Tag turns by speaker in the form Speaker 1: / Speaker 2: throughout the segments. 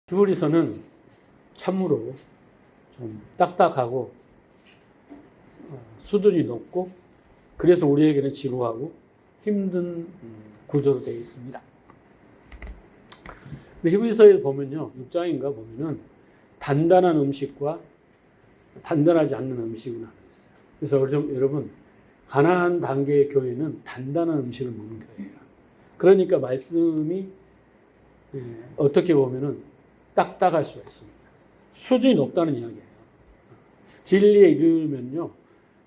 Speaker 1: 히브리서는 참으로 좀 딱딱하고 수준이 높고 그래서 우리에게는 지루하고 힘든 구조로 되어 있습니다. 근데 히브리서에 보면요, 6장인가 보면은 단단한 음식과 단단하지 않는 음식을 나눠 있어요. 그래서 여러분 가난한 단계의 교회는 단단한 음식을 먹는 교회예요. 그러니까 말씀이 어떻게 보면은 딱딱할 수가 있습니다. 수준이 높다는 이야기예요. 진리에 이르면요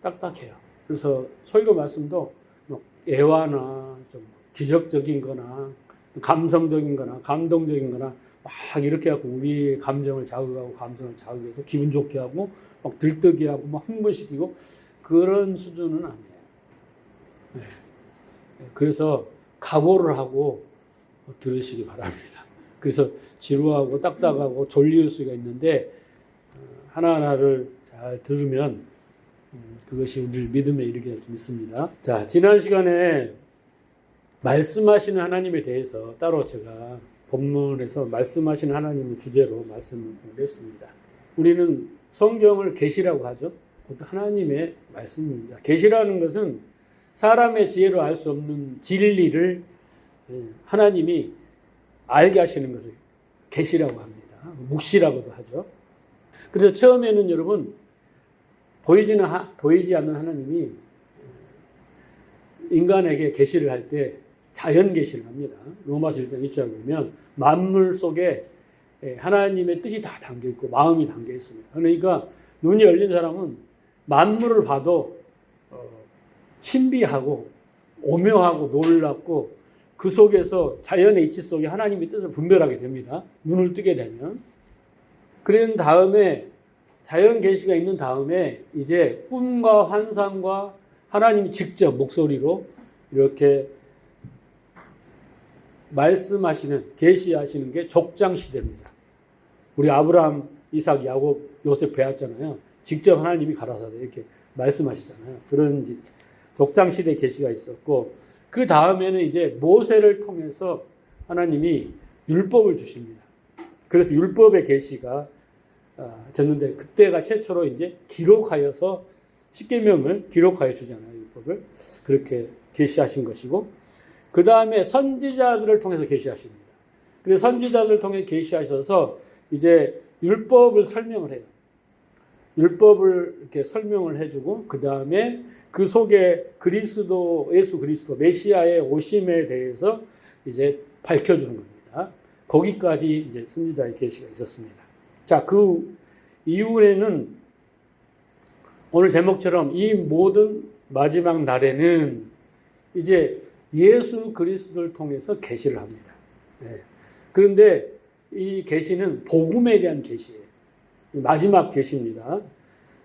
Speaker 1: 딱딱해요. 그래서 설교 말씀도 애화나 좀 기적적인 거나 감성적인 거나 감동적인 거나 막 이렇게 하고 우리의 감정을 자극하고 감성을 자극해서 기분 좋게 하고 막 들뜨게 하고 막 흥분시키고 그런 수준은 아니에요. 네. 그래서 각오를 하고 들으시기 바랍니다. 그래서 지루하고 딱딱하고 졸릴 수가 있는데 하나하나를 잘 들으면 그것이 우리를 믿음에 이르게 할 수 있습니다. 자, 지난 시간에 말씀하시는 하나님에 대해서 따로 제가 본문에서 말씀하시는 하나님을 주제로 말씀을 했습니다. 우리는 성경을 계시라고 하죠. 그것도 하나님의 말씀입니다. 계시라는 것은 사람의 지혜로 알 수 없는 진리를 하나님이 알게 하시는 것을 계시라고 합니다. 묵시라고도 하죠. 그래서 처음에는 여러분 보이지 않는 하나님이 인간에게 계시를 할 때 자연 계시를 합니다. 로마서 1장 2절에 보면 만물 속에 하나님의 뜻이 다 담겨 있고 마음이 담겨 있습니다. 그러니까 눈이 열린 사람은 만물을 봐도 신비하고 오묘하고 놀랍고 그 속에서 자연의 이치 속에 하나님의 뜻을 분별하게 됩니다. 눈을 뜨게 되면. 그런 다음에 자연 계시가 있는 다음에 이제 꿈과 환상과 하나님이 직접 목소리로 이렇게 말씀하시는 계시하시는 게 족장 시대입니다. 우리 아브라함, 이삭, 야곱, 요셉 배웠잖아요. 직접 하나님이 가라사대 이렇게 말씀하시잖아요. 그런 족장 시대 계시가 있었고 그 다음에는 이제 모세를 통해서 하나님이 율법을 주십니다. 그래서 율법의 계시가 졌는데 그때가 최초로 이제 기록하여서 십계명을 기록하여 주잖아요. 율법을 그렇게 계시하신 것이고 그 다음에 선지자들을 통해서 계시하십니다. 그래서 선지자들을 통해 계시하셔서 이제 율법을 설명을 해요. 율법을 이렇게 설명을 해주고 그 다음에 그 속에 예수 그리스도 메시아의 오심에 대해서 이제 밝혀주는 겁니다. 거기까지 이제 선지자의 계시가 있었습니다. 자, 그 이후에는 오늘 제목처럼 이 모든 마지막 날에는 이제 예수 그리스도를 통해서 계시를 합니다. 네. 그런데 이 계시는 복음에 대한 계시예요. 마지막 계시입니다.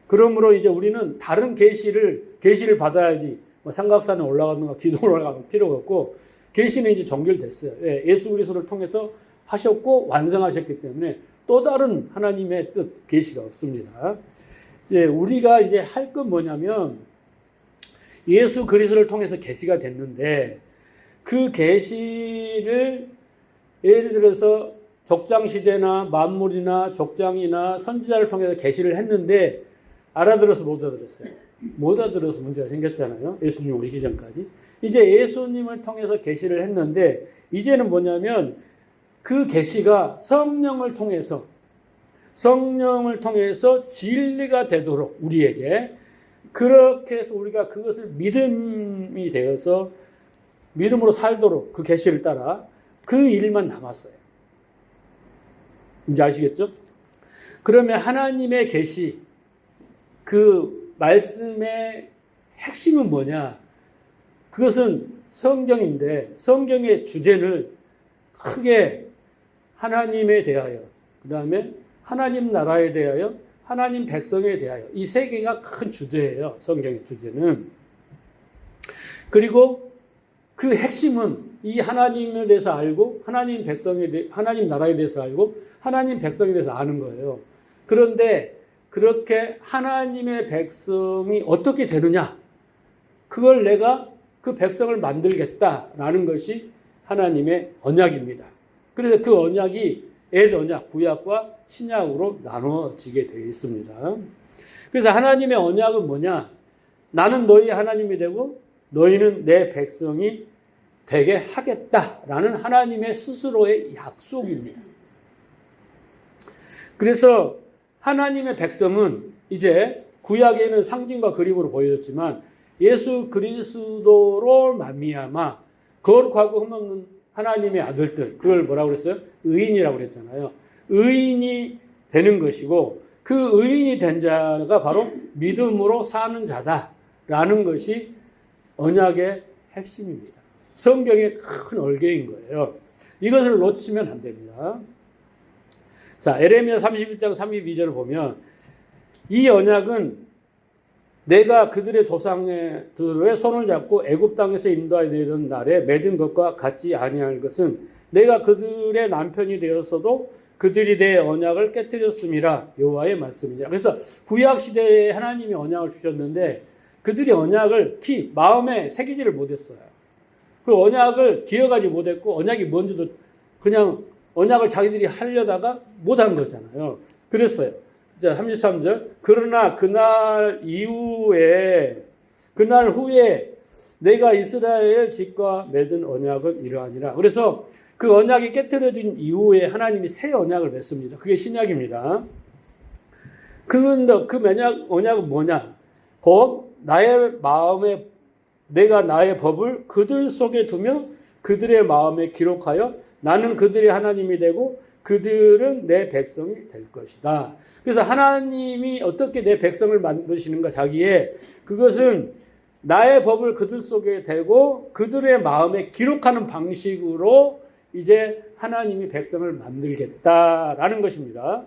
Speaker 1: 그러므로 이제 우리는 다른 계시를 받아야지 뭐 삼각산에 올라가든가 기도를 올라가는 필요가 없고 계시는 이제 정결됐어요. 예수 그리스도를 통해서 하셨고 완성하셨기 때문에 또 다른 하나님의 뜻 계시가 없습니다. 이제 우리가 이제 할 건 뭐냐면 예수 그리스도를 통해서 계시가 됐는데 그 계시를 예를 들어서 족장 시대나 만물이나 족장이나 선지자를 통해서 계시를 했는데 알아들어서 못 알아들었어요. 못 알아들어서 문제가 생겼잖아요. 예수님 오기 전까지. 이제 예수님을 통해서 계시를 했는데 이제는 뭐냐면 그 계시가 성령을 통해서 진리가 되도록 우리에게 그렇게 해서 우리가 그것을 믿음이 되어서 믿음으로 살도록 그 계시를 따라 그 일만 남았어요. 이제 아시겠죠? 그러면 하나님의 계시 그 말씀의 핵심은 뭐냐? 그것은 성경인데 성경의 주제를 크게 하나님에 대하여 그 다음에 하나님 나라에 대하여 하나님 백성에 대하여 이 세 개가 큰 주제예요. 성경의 주제는. 그리고 그 핵심은 이 하나님에 대해서 알고 하나님 나라에 대해서 알고 하나님 백성에 대해서 아는 거예요. 그런데 그렇게 하나님의 백성이 어떻게 되느냐? 그걸 내가 그 백성을 만들겠다라는 것이 하나님의 언약입니다. 그래서 그 언약이 옛 언약, 구약과 신약으로 나눠지게 되어 있습니다. 그래서 하나님의 언약은 뭐냐? 나는 너희 하나님이 되고 너희는 내 백성이 되게 하겠다라는 하나님의 스스로의 약속입니다. 그래서 하나님의 백성은 이제 구약에는 상징과 그림으로 보여졌지만 예수 그리스도로 말미암아 거룩하고 흠없는 하나님의 아들들, 그걸 뭐라고 그랬어요? 의인이라고 그랬잖아요. 의인이 되는 것이고 그 의인이 된 자가 바로 믿음으로 사는 자다라는 것이 언약의 핵심입니다. 성경의 큰 얼개인 거예요. 이것을 놓치면 안 됩니다. 자, 에레미야 31장 32절을 보면 이 언약은 내가 그들의 조상들의 손을 잡고 애굽 땅에서 인도하여 내던 날에 맺은 것과 같지 아니할 것은 내가 그들의 남편이 되었어도 그들이 내 언약을 깨뜨렸음이라 여호와의 말씀이냐. 그래서 구약 시대에 하나님이 언약을 주셨는데 그들이 언약을 마음에 새기지를 못했어요. 그 언약을 기억하지 못했고 언약이 뭔지도 그냥 언약을 자기들이 하려다가 못한 거잖아요. 그랬어요. 자, 33절. 그러나 그날 후에 내가 이스라엘 집과 맺은 언약은 이러하니라. 그래서 그 언약이 깨트려진 이후에 하나님이 새 언약을 맺습니다. 그게 신약입니다. 그 언약은 뭐냐? 곧 내가 나의 법을 그들 속에 두며 그들의 마음에 기록하여 나는 그들의 하나님이 되고 그들은 내 백성이 될 것이다. 그래서 하나님이 어떻게 내 백성을 만드시는가 자기의 그것은 나의 법을 그들 속에 대고 그들의 마음에 기록하는 방식으로 이제 하나님이 백성을 만들겠다라는 것입니다.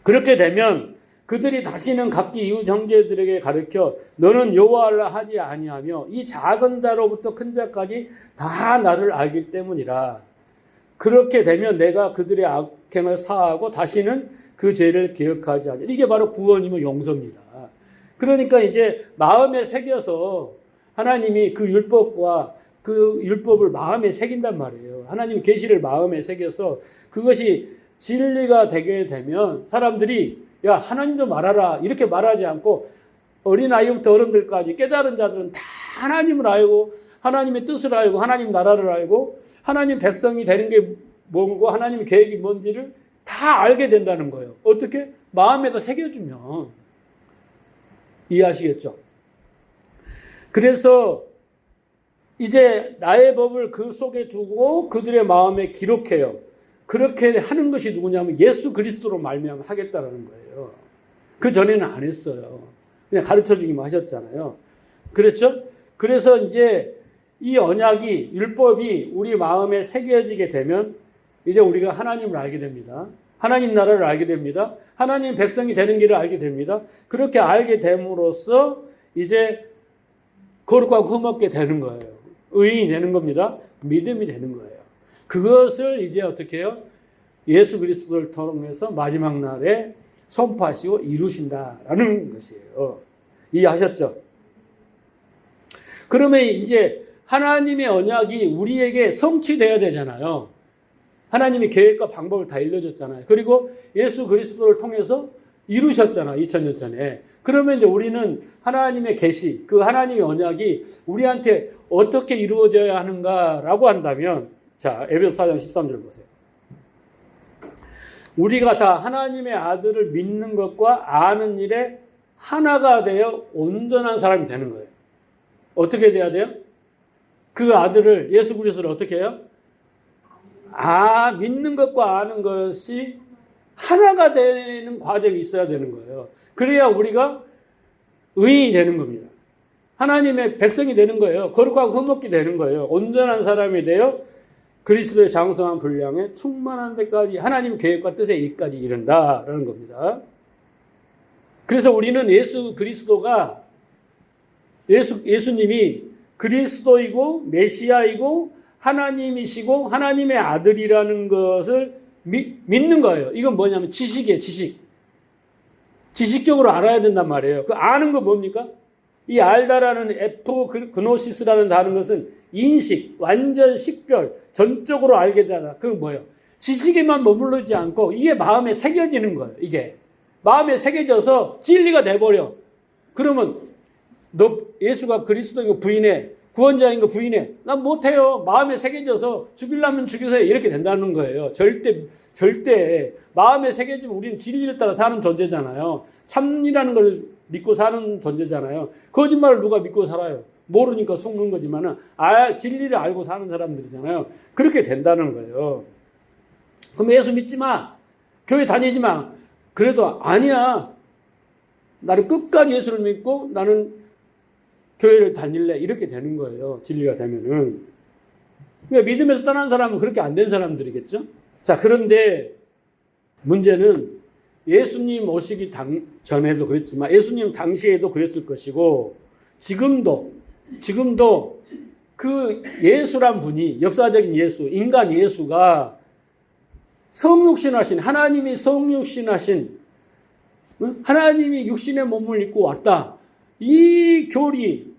Speaker 1: 그렇게 되면 그들이 다시는 각기 이웃 형제들에게 가르쳐 너는 여호와를 하지 아니하며 이 작은 자로부터 큰 자까지 다 나를 알기 때문이라. 그렇게 되면 내가 그들의 악행을 사하고 다시는 그 죄를 기억하지 않으리. 이게 바로 구원이며 용서입니다. 그러니까 이제 마음에 새겨서 하나님이 그 율법과 그 율법을 마음에 새긴단 말이에요. 하나님 계시를 마음에 새겨서 그것이 진리가 되게 되면 사람들이 야 하나님 좀 알아라 이렇게 말하지 않고 어린아이부터 어른들까지 깨달은 자들은 다 하나님을 알고 하나님의 뜻을 알고 하나님 나라를 알고 하나님 백성이 되는 게 뭔고 하나님의 계획이 뭔지를 다 알게 된다는 거예요. 어떻게? 마음에다 새겨주면. 이해하시겠죠? 그래서 이제 나의 법을 그 속에 두고 그들의 마음에 기록해요. 그렇게 하는 것이 누구냐면 예수 그리스도로 말미암아 하겠다라는 거예요. 그 전에는 안 했어요. 그냥 가르쳐주기만 하셨잖아요. 그렇죠? 그래서 이제 이 언약이 율법이 우리 마음에 새겨지게 되면 이제 우리가 하나님을 알게 됩니다. 하나님 나라를 알게 됩니다. 하나님 백성이 되는 길을 알게 됩니다. 그렇게 알게 됨으로써 이제 거룩하고 흠없게 되는 거예요. 의인이 되는 겁니다. 믿음이 되는 거예요. 그것을 이제 어떻게 해요? 예수 그리스도를 통해서 마지막 날에 선포하시고 이루신다라는 것이에요. 이해하셨죠? 그러면 이제 하나님의 언약이 우리에게 성취되어야 되잖아요. 하나님이 계획과 방법을 다 알려줬잖아요. 그리고 예수 그리스도를 통해서 이루셨잖아요. 2000년 전에. 그러면 이제 우리는 하나님의 계시, 그 하나님의 언약이 우리한테 어떻게 이루어져야 하는가라고 한다면 자, 에베소 4장 13절 보세요. 우리가 다 하나님의 아들을 믿는 것과 아는 일에 하나가 되어 온전한 사람이 되는 거예요. 어떻게 돼야 돼요? 그 아들을 예수 그리스도를 어떻게 해요? 믿는 것과 아는 것이 하나가 되는 과정이 있어야 되는 거예요. 그래야 우리가 의인이 되는 겁니다. 하나님의 백성이 되는 거예요. 거룩하고 흠없게 되는 거예요. 온전한 사람이 되어 그리스도의 장성한 분량에 충만한 데까지 하나님 계획과 뜻의 일까지 이른다라는 겁니다. 그래서 우리는 예수님이 그리스도이고 메시아이고 하나님이시고 하나님의 아들이라는 것을 믿는 거예요. 이건 뭐냐면 지식이에요. 지식적으로 알아야 된단 말이에요. 그 아는 거 뭡니까? 이 알다라는 그노시스라는 다른 것은 인식, 완전 식별, 전적으로 알게 되다. 그건 뭐예요? 지식에만 머무르지 않고 이게 마음에 새겨지는 거예요. 이게 마음에 새겨져서 진리가 돼버려. 그러면 너 예수가 그리스도인 거 부인해, 구원자인 거 부인해. 난 못해요. 마음에 새겨져서 죽이려면 죽이세요. 이렇게 된다는 거예요. 절대 마음에 새겨지면 우리는 진리를 따라 사는 존재잖아요. 참이라는 걸 믿고 사는 존재잖아요. 거짓말을 누가 믿고 살아요? 모르니까 속는 거지만은 진리를 알고 사는 사람들이잖아요. 그렇게 된다는 거예요. 그럼 예수 믿지 마. 교회 다니지 마. 그래도 아니야. 나는 끝까지 예수를 믿고 나는 교회를 다닐래. 이렇게 되는 거예요. 진리가 되면은. 믿음에서 떠난 사람은 그렇게 안 된 사람들이겠죠? 자, 그런데 문제는 예수님 오시기 전에도 그랬지만 예수님 당시에도 그랬을 것이고 지금도 그 예수란 분이 역사적인 예수, 인간 예수가 성육신하신 하나님이 성육신하신 하나님이 육신의 몸을 입고 왔다. 이 교리,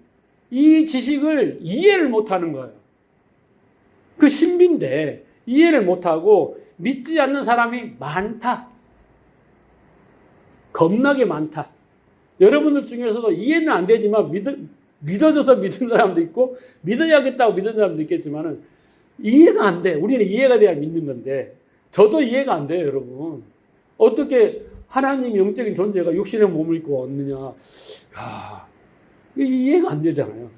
Speaker 1: 이 지식을 이해를 못하는 거예요. 그 신비인데 이해를 못하고 믿지 않는 사람이 많다. 겁나게 많다. 여러분들 중에서도 이해는 안 되지만 믿어져서 믿은 사람도 있고 믿어야겠다고 믿은 사람도 있겠지만은 이해가 안 돼. 우리는 이해가 돼야 믿는 건데 저도 이해가 안 돼요, 여러분. 어떻게 하나님 영적인 존재가 육신의 몸을 입고 왔느냐. 이해가 안 되잖아요.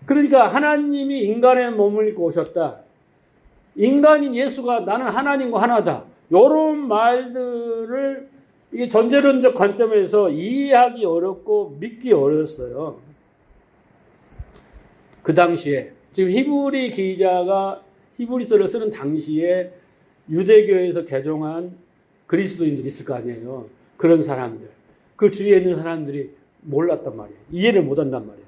Speaker 1: 그러니까 하나님이 인간의 몸을 입고 오셨다. 인간인 예수가 나는 하나님과 하나다. 이런 말들을 이게 존재론적 관점에서 이해하기 어렵고 믿기 어려웠어요. 그 당시에 지금 히브리 기자가 히브리서를 쓰는 당시에 유대교에서 개종한 그리스도인들이 있을 거 아니에요. 그런 사람들. 그 주위에 있는 사람들이 몰랐단 말이에요. 이해를 못한단 말이에요.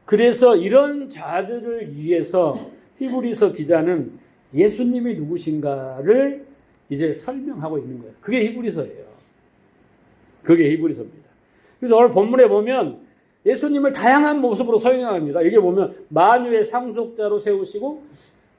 Speaker 1: 그래서 이런 자들을 위해서 히브리서 기자는 예수님이 누구신가를 이제 설명하고 있는 거예요. 그게 히브리서예요. 그게 히브리서입니다. 그래서 오늘 본문에 보면 예수님을 다양한 모습으로 설명합니다. 여기 보면 만유의 상속자로 세우시고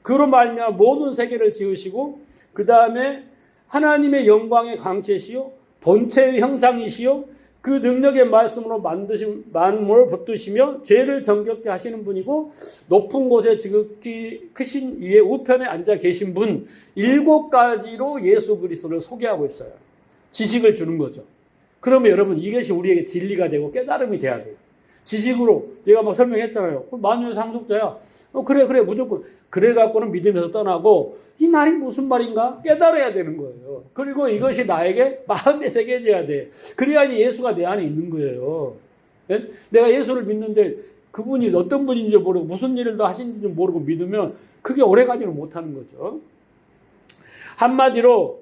Speaker 1: 그로 말미암아 모든 세계를 지으시고 그 다음에 하나님의 영광의 광채시요 본체의 형상이시요 그 능력의 말씀으로 만드신 만물을 붙드시며 죄를 정결케 하시는 분이고 높은 곳에 지극히 크신 위에 우편에 앉아 계신 분 7가지로 예수 그리스도를 소개하고 있어요. 지식을 주는 거죠. 그러면 여러분 이것이 우리에게 진리가 되고 깨달음이 돼야 돼요. 지식으로 내가 막 설명했잖아요. 만유의 상속자야. 그래 무조건 그래 갖고는 믿음에서 떠나고 이 말이 무슨 말인가 깨달아야 되는 거예요. 그리고 이것이 나에게 마음에 새겨져야 돼. 그래야지 예수가 내 안에 있는 거예요. 예? 내가 예수를 믿는데 그분이 어떤 분인지 모르고 무슨 일을 더 하신지 모르고 믿으면 그게 오래가지는 못하는 거죠. 한마디로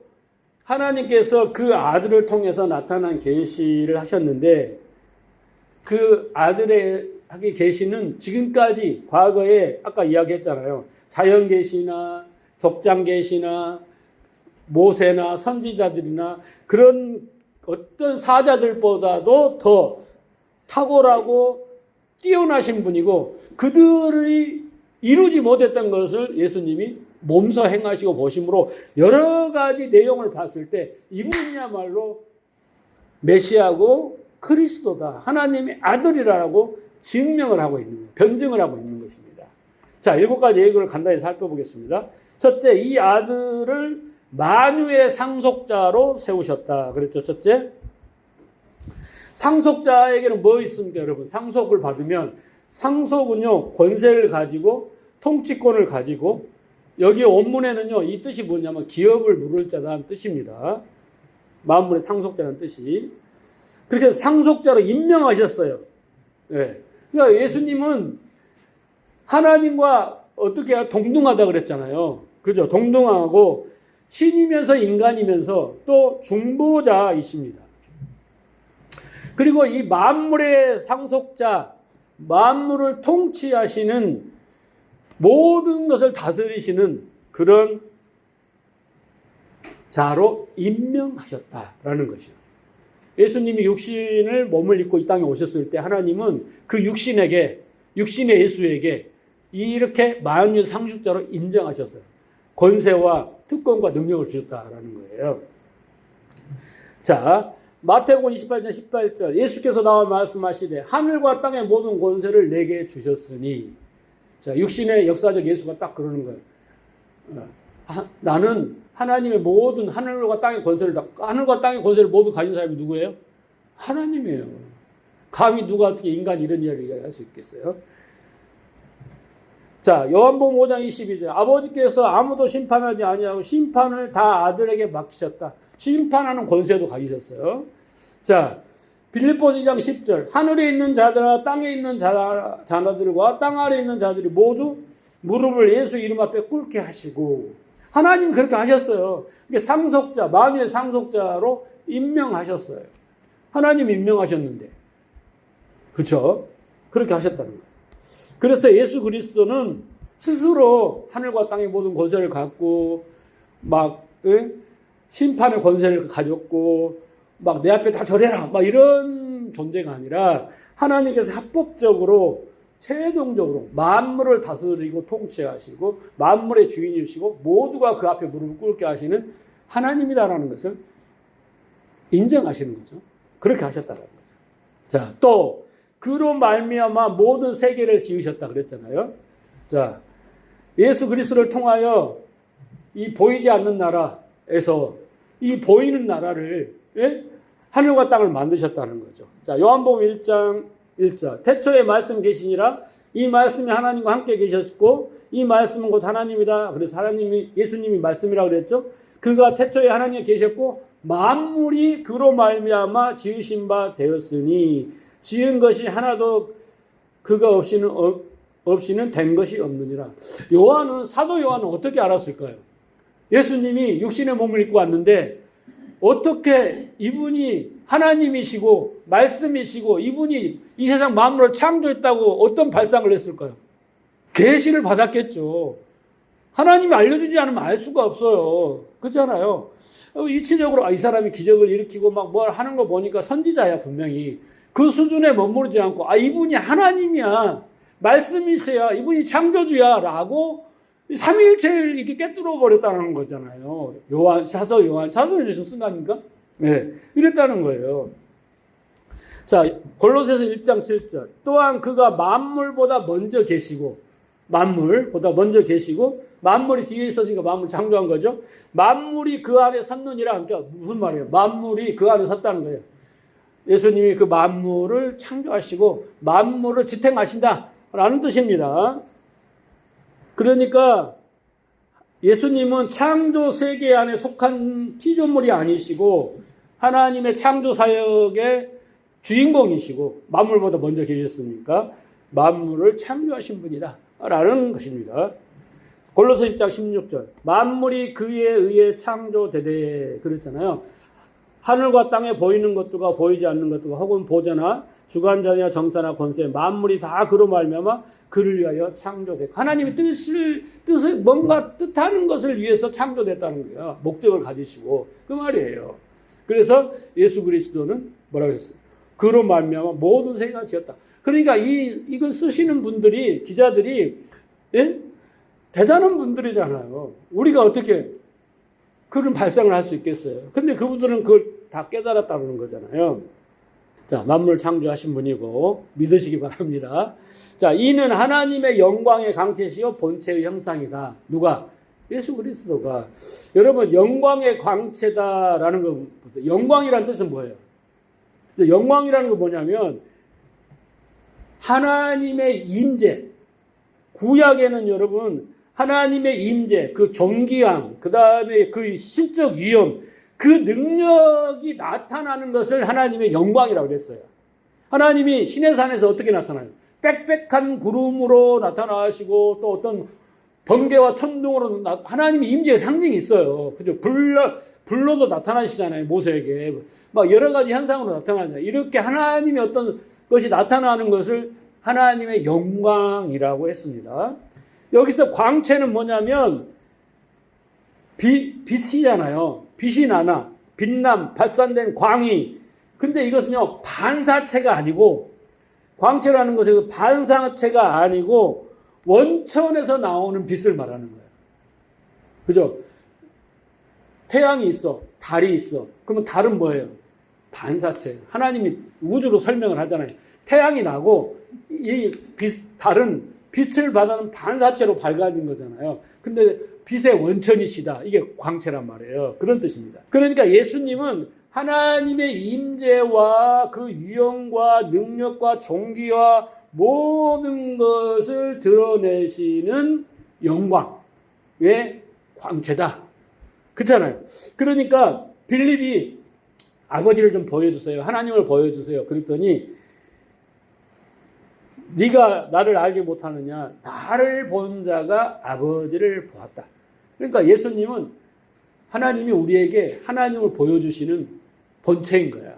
Speaker 1: 하나님께서 그 아들을 통해서 나타난 계시를 하셨는데 그 아들의 하기 계시는 지금까지 과거에 아까 이야기했잖아요. 자연 계시나 족장 계시나 모세나 선지자들이나 그런 어떤 사자들보다도 더 탁월하고 뛰어나신 분이고 그들이 이루지 못했던 것을 예수님이 몸소 행하시고 보심으로 여러 가지 내용을 봤을 때 이분이야말로 메시아고 그리스도다. 하나님의 아들이라고 증명을 하고 있는 거예요. 변증을 하고 있는 것입니다. 자, 7가지 얘기를 간단히 살펴보겠습니다. 첫째, 이 아들을 만유의 상속자로 세우셨다. 그랬죠, 첫째. 상속자에게는 뭐 있습니까, 여러분? 상속을 받으면 상속은요, 권세를 가지고 통치권을 가지고 여기 원문에는요, 이 뜻이 뭐냐면 기업을 물을 자라는 뜻입니다. 만물의 상속자라는 뜻이. 그렇게 상속자로 임명하셨어요. 네. 그러니까 예수님은 하나님과 어떻게 동등하다 그랬잖아요. 그죠? 동등하고 신이면서 인간이면서 또 중보자이십니다. 그리고 이 만물의 상속자, 만물을 통치하시는 모든 것을 다스리시는 그런 자로 임명하셨다라는 것이요. 예수님이 육신을 몸을 입고 이 땅에 오셨을 때 하나님은 그 육신의 예수에게 이렇게 만유 상속자로 인정하셨어요. 권세와 특권과 능력을 주셨다라는 거예요. 자, 마태복음 28장 18절 예수께서 나와 말씀하시되 하늘과 땅의 모든 권세를 내게 주셨으니, 자, 육신의 역사적 예수가 딱 그러는 거예요. 나는 하나님의 모든 하늘과 땅의 권세를 하늘과 땅의 권세를 모두 가진 사람이 누구예요? 하나님이에요. 감히 누가 어떻게 인간 이런 이야기를 할 수 있겠어요? 자, 요한복음 5장 22절 아버지께서 아무도 심판하지 아니하고 심판을 다 아들에게 맡기셨다. 심판하는 권세도 가지셨어요. 자, 빌립보서 2장 10절 하늘에 있는 자들아 땅에 있는 자들과 땅 아래에 있는 자들이 모두 무릎을 예수 이름 앞에 꿇게 하시고, 하나님 그렇게 하셨어요. 이게 상속자, 만유의 상속자로 임명하셨어요. 하나님 임명하셨는데, 그렇죠? 그렇게 하셨다는 거예요. 그래서 예수 그리스도는 스스로 하늘과 땅의 모든 권세를 갖고 막 심판의 권세를 가졌고 막 내 앞에 다 절해라 막 이런 존재가 아니라 하나님께서 합법적으로 최종적으로 만물을 다스리고 통치하시고 만물의 주인이시고 모두가 그 앞에 무릎을 꿇게 하시는 하나님이다라는 것을 인정하시는 거죠. 그렇게 하셨다는 거죠. 자, 또 그로 말미암아 모든 세계를 지으셨다 그랬잖아요. 자, 예수 그리스도를 통하여 이 보이지 않는 나라에서 이 보이는 나라를 하늘과 땅을 만드셨다는 거죠. 자, 요한복음 1장 1절 태초에 말씀 계시니라 이 말씀이 하나님과 함께 계셨고 이 말씀은 곧 하나님이다. 그래서 하나님이 예수님이 말씀이라고 그랬죠. 그가 태초에 하나님이 계셨고 만물이 그로 말미암아 지으신 바 되었으니 지은 것이 하나도 그가 없이는 된 것이 없느니라. 사도 요한은 어떻게 알았을까요? 예수님이 육신의 몸을 입고 왔는데 어떻게 이분이 하나님이시고 말씀이시고 이분이 이 세상 만물을 창조했다고 어떤 발상을 했을까요? 계시를 받았겠죠. 하나님이 알려주지 않으면 알 수가 없어요. 그렇잖아요. 이치적으로 이 사람이 기적을 일으키고 막 뭘 하는 거 보니까 선지자야 분명히. 그 수준에 머무르지 않고 이분이 하나님이야. 말씀이세요. 이분이 창조주야 라고 삼위일체를 이렇게 깨뚫어 버렸다는 거잖아요. 사도 요한이 쓴 거 아닌가? 네, 이랬다는 거예요. 자, 골로새서 1장 7절 또한 그가 만물보다 먼저 계시고 만물이 뒤에 있었으니까 만물 창조한 거죠. 만물이 그 안에 섰느니라. 그러니까 무슨 말이에요? 만물이 그 안에 섰다는 거예요. 예수님이 그 만물을 창조하시고 만물을 지탱하신다라는 뜻입니다. 그러니까 예수님은 창조 세계 안에 속한 피조물이 아니시고 하나님의 창조 사역의 주인공이시고 만물보다 먼저 계셨으니까 만물을 창조하신 분이다 라는 것입니다. 골로새 1장 16절 만물이 그에 의해 창조되되 그랬잖아요. 하늘과 땅에 보이는 것들과 보이지 않는 것들과 혹은 보좌나 주관자나 정사나 권세 만물이 다 그로 말미암아 그를 위하여 창조됐고 하나님이 뜻을 뭔가 뜻하는 것을 위해서 창조됐다는 거예요. 목적을 가지시고 그 말이에요. 그래서 예수 그리스도는 뭐라고 했어요? 그로 말미암아 모든 세계가 지었다. 그러니까 이걸 쓰시는 분들이 기자들이 대단한 분들이잖아요. 우리가 어떻게 그런 발상을 할 수 있겠어요? 근데 그분들은 그걸 다 깨달았다는 거잖아요. 자, 만물을 창조하신 분이고 믿으시기 바랍니다. 자, 이는 하나님의 영광의 강체시요 본체의 형상이다. 누가? 예수 그리스도가. 여러분, 영광의 광채다라는 거 보세요. 영광이라는 뜻은 뭐예요? 영광이라는 건 뭐냐면 하나님의 임재. 구약에는 여러분 하나님의 임재, 그 존귀함, 그 다음에 그 신적 위엄, 그 능력이 나타나는 것을 하나님의 영광이라고 그랬어요. 하나님이 시내산에서 어떻게 나타나요? 빽빽한 구름으로 나타나시고 또 어떤 번개와 천둥으로 하나님의 임재의 상징이 있어요. 그죠? 불로도 나타나시잖아요. 모세에게. 막 여러 가지 현상으로 나타나잖아요. 이렇게 하나님의 어떤 것이 나타나는 것을 하나님의 영광이라고 했습니다. 여기서 광채는 뭐냐면 빛이잖아요. 빛이 나나 빛남 발산된 광이. 근데 이것은요 반사체가 아니고 광채라는 것은 반사체가 아니고 원천에서 나오는 빛을 말하는 거예요. 그죠? 태양이 있어. 달이 있어. 그러면 달은 뭐예요? 반사체예요. 하나님이 우주로 설명을 하잖아요. 태양이 나고 이 달은 빛을 받아는 반사체로 밝아진 거잖아요. 근데 빛의 원천이시다. 이게 광채란 말이에요. 그런 뜻입니다. 그러니까 예수님은 하나님의 임재와 그 유형과 능력과 종기와 모든 것을 드러내시는 영광의 광채다. 그렇잖아요. 그러니까 빌립이 아버지를 좀 보여주세요. 하나님을 보여주세요. 그랬더니 네가 나를 알지 못하느냐? 나를 본 자가 아버지를 보았다. 그러니까 예수님은 하나님이 우리에게 하나님을 보여주시는 본체인 거야.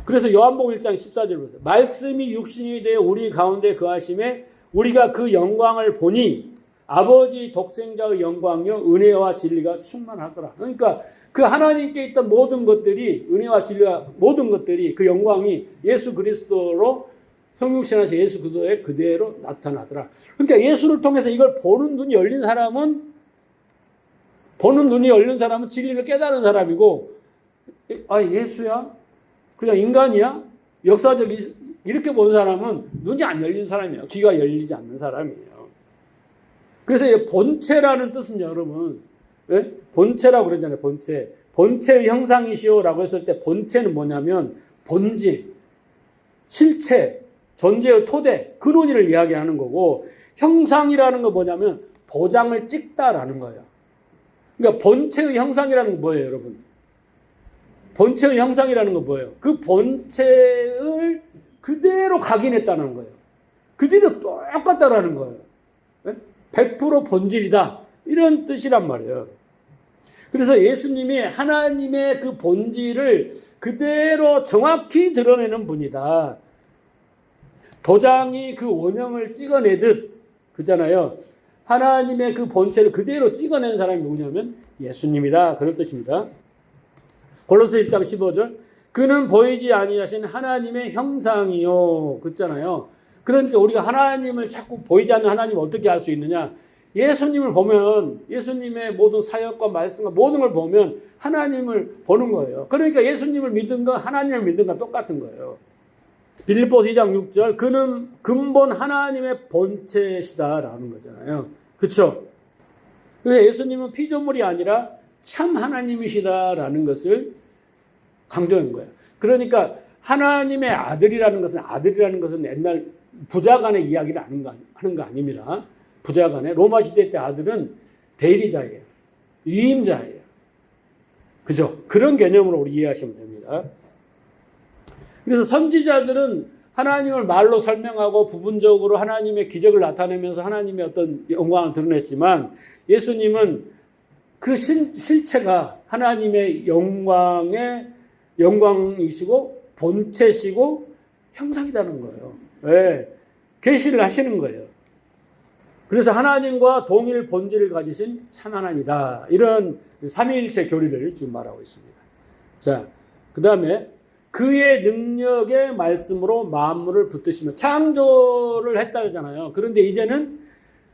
Speaker 1: 그래서 요한복음 1장 14절 보세요. 말씀이 육신이 되어 우리 가운데 거하심에 우리가 그 영광을 보니 아버지 독생자의 영광이요 은혜와 진리가 충만하더라. 그러니까 그 하나님께 있던 모든 것들이 은혜와 진리와 모든 것들이 그 영광이 예수 그리스도로 성육신하신 예수 그리스도에 그대로 나타나더라. 그러니까 예수를 통해서 이걸 보는 눈이 열린 사람은 진리를 깨달은 사람이고, 아 예수야? 그냥 인간이야? 역사적 이렇게 본 사람은 눈이 안 열린 사람이에요. 귀가 열리지 않는 사람이에요. 그래서 본체라는 뜻은 여러분, 예? 본체라고 그러잖아요. 본체. 본체의 형상이시오라고 했을 때 본체는 뭐냐면 본질, 실체, 존재의 토대, 근원을 이야기하는 거고, 형상이라는 건 뭐냐면 도장을 찍다라는 거예요. 그러니까 본체의 형상이라는 건 뭐예요, 여러분? 본체의 형상이라는 건 뭐예요? 그 본체를 그대로 각인했다는 거예요. 그대로 똑같다라는 거예요. 100% 본질이다. 이런 뜻이란 말이에요. 그래서 예수님이 하나님의 그 본질을 그대로 정확히 드러내는 분이다. 도장이 그 원형을 찍어내듯, 그잖아요. 하나님의 그 본체를 그대로 찍어낸 사람이 누구냐면 예수님이다. 그런 뜻입니다. 골로새 1장 15절. 그는 보이지 아니하신 하나님의 형상이요. 그랬잖아요. 그러니까 우리가 하나님을 자꾸 보이지 않는 하나님을 어떻게 알 수 있느냐? 예수님을 보면, 예수님의 모든 사역과 말씀과 모든 걸 보면 하나님을 보는 거예요. 그러니까 예수님을 믿든가 하나님을 믿든가 똑같은 거예요. 빌립보서 2장 6절. 그는 근본 하나님의 본체시다라는 거잖아요. 그렇죠? 그래서 예수님은 피조물이 아니라 참 하나님이시다라는 것을 강조한 거예요. 그러니까 하나님의 아들이라는 것은 옛날 부자간의 이야기를 하는 거 아닙니다. 부자간의 로마 시대 때 아들은 대리자예요. 위임자예요. 그죠? 그런 개념으로 우리 이해하시면 됩니다. 그래서 선지자들은 하나님을 말로 설명하고 부분적으로 하나님의 기적을 나타내면서 하나님의 어떤 영광을 드러냈지만 예수님은 그 실체가 하나님의 영광이시고 본체시고 형상이라는 거예요. 네. 계시를 하시는 거예요. 그래서 하나님과 동일 본질을 가지신 참 하나님이다. 이런 삼위일체 교리를 지금 말하고 있습니다. 자, 그 다음에 그의 능력의 말씀으로 만물을 붙드시며 창조를 했다잖아요. 그런데 이제는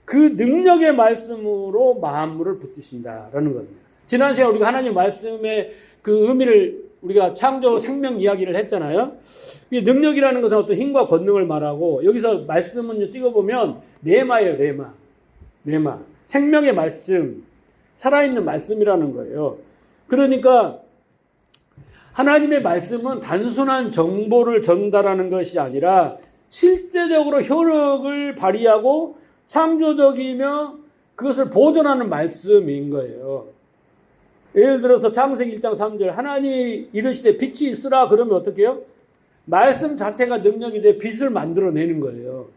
Speaker 1: 그 능력의 말씀으로 만물을 붙드신다라는 겁니다. 지난 시간에 우리가 하나님 말씀의 그 의미를 우리가 창조 생명 이야기를 했잖아요. 이 능력이라는 것은 어떤 힘과 권능을 말하고 여기서 말씀은 찍어보면 네마예요. 네마. 생명의 말씀, 살아있는 말씀이라는 거예요. 그러니까 하나님의 말씀은 단순한 정보를 전달하는 것이 아니라 실제적으로 효력을 발휘하고 창조적이며 그것을 보존하는 말씀인 거예요. 예를 들어서 창세기 1장 3절 하나님이 이르시되 빛이 있으라 그러면 어떻게 해요? 말씀 자체가 능력인데 빛을 만들어내는 거예요.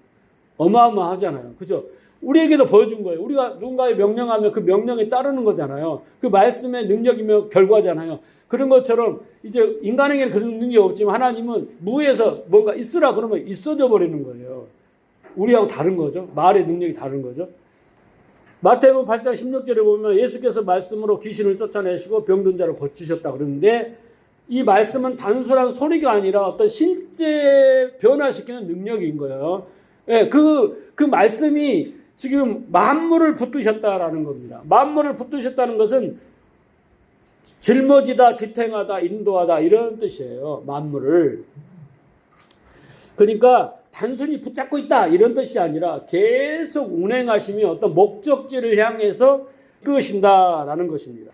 Speaker 1: 어마어마하잖아요. 그죠? 우리에게도 보여준 거예요. 우리가 누군가에 명령하면 그 명령에 따르는 거잖아요. 그 말씀의 능력이며 결과잖아요. 그런 것처럼 이제 인간에게는 그런 능력이 없지만 하나님은 무에서 뭔가 있으라 그러면 있어져 버리는 거예요. 우리하고 다른 거죠. 말의 능력이 다른 거죠. 마태복음 8장 16절에 보면 예수께서 말씀으로 귀신을 쫓아내시고 병든 자를 고치셨다 그러는데 이 말씀은 단순한 소리가 아니라 어떤 실제 변화시키는 능력인 거예요. 예, 그 말씀이 지금 만물을 붙드셨다라는 겁니다. 만물을 붙드셨다는 것은 짊어지다, 지탱하다, 인도하다 이런 뜻이에요. 만물을. 그러니까 단순히 붙잡고 있다 이런 뜻이 아니라 계속 운행하시며 어떤 목적지를 향해서 이끄신다라는 것입니다.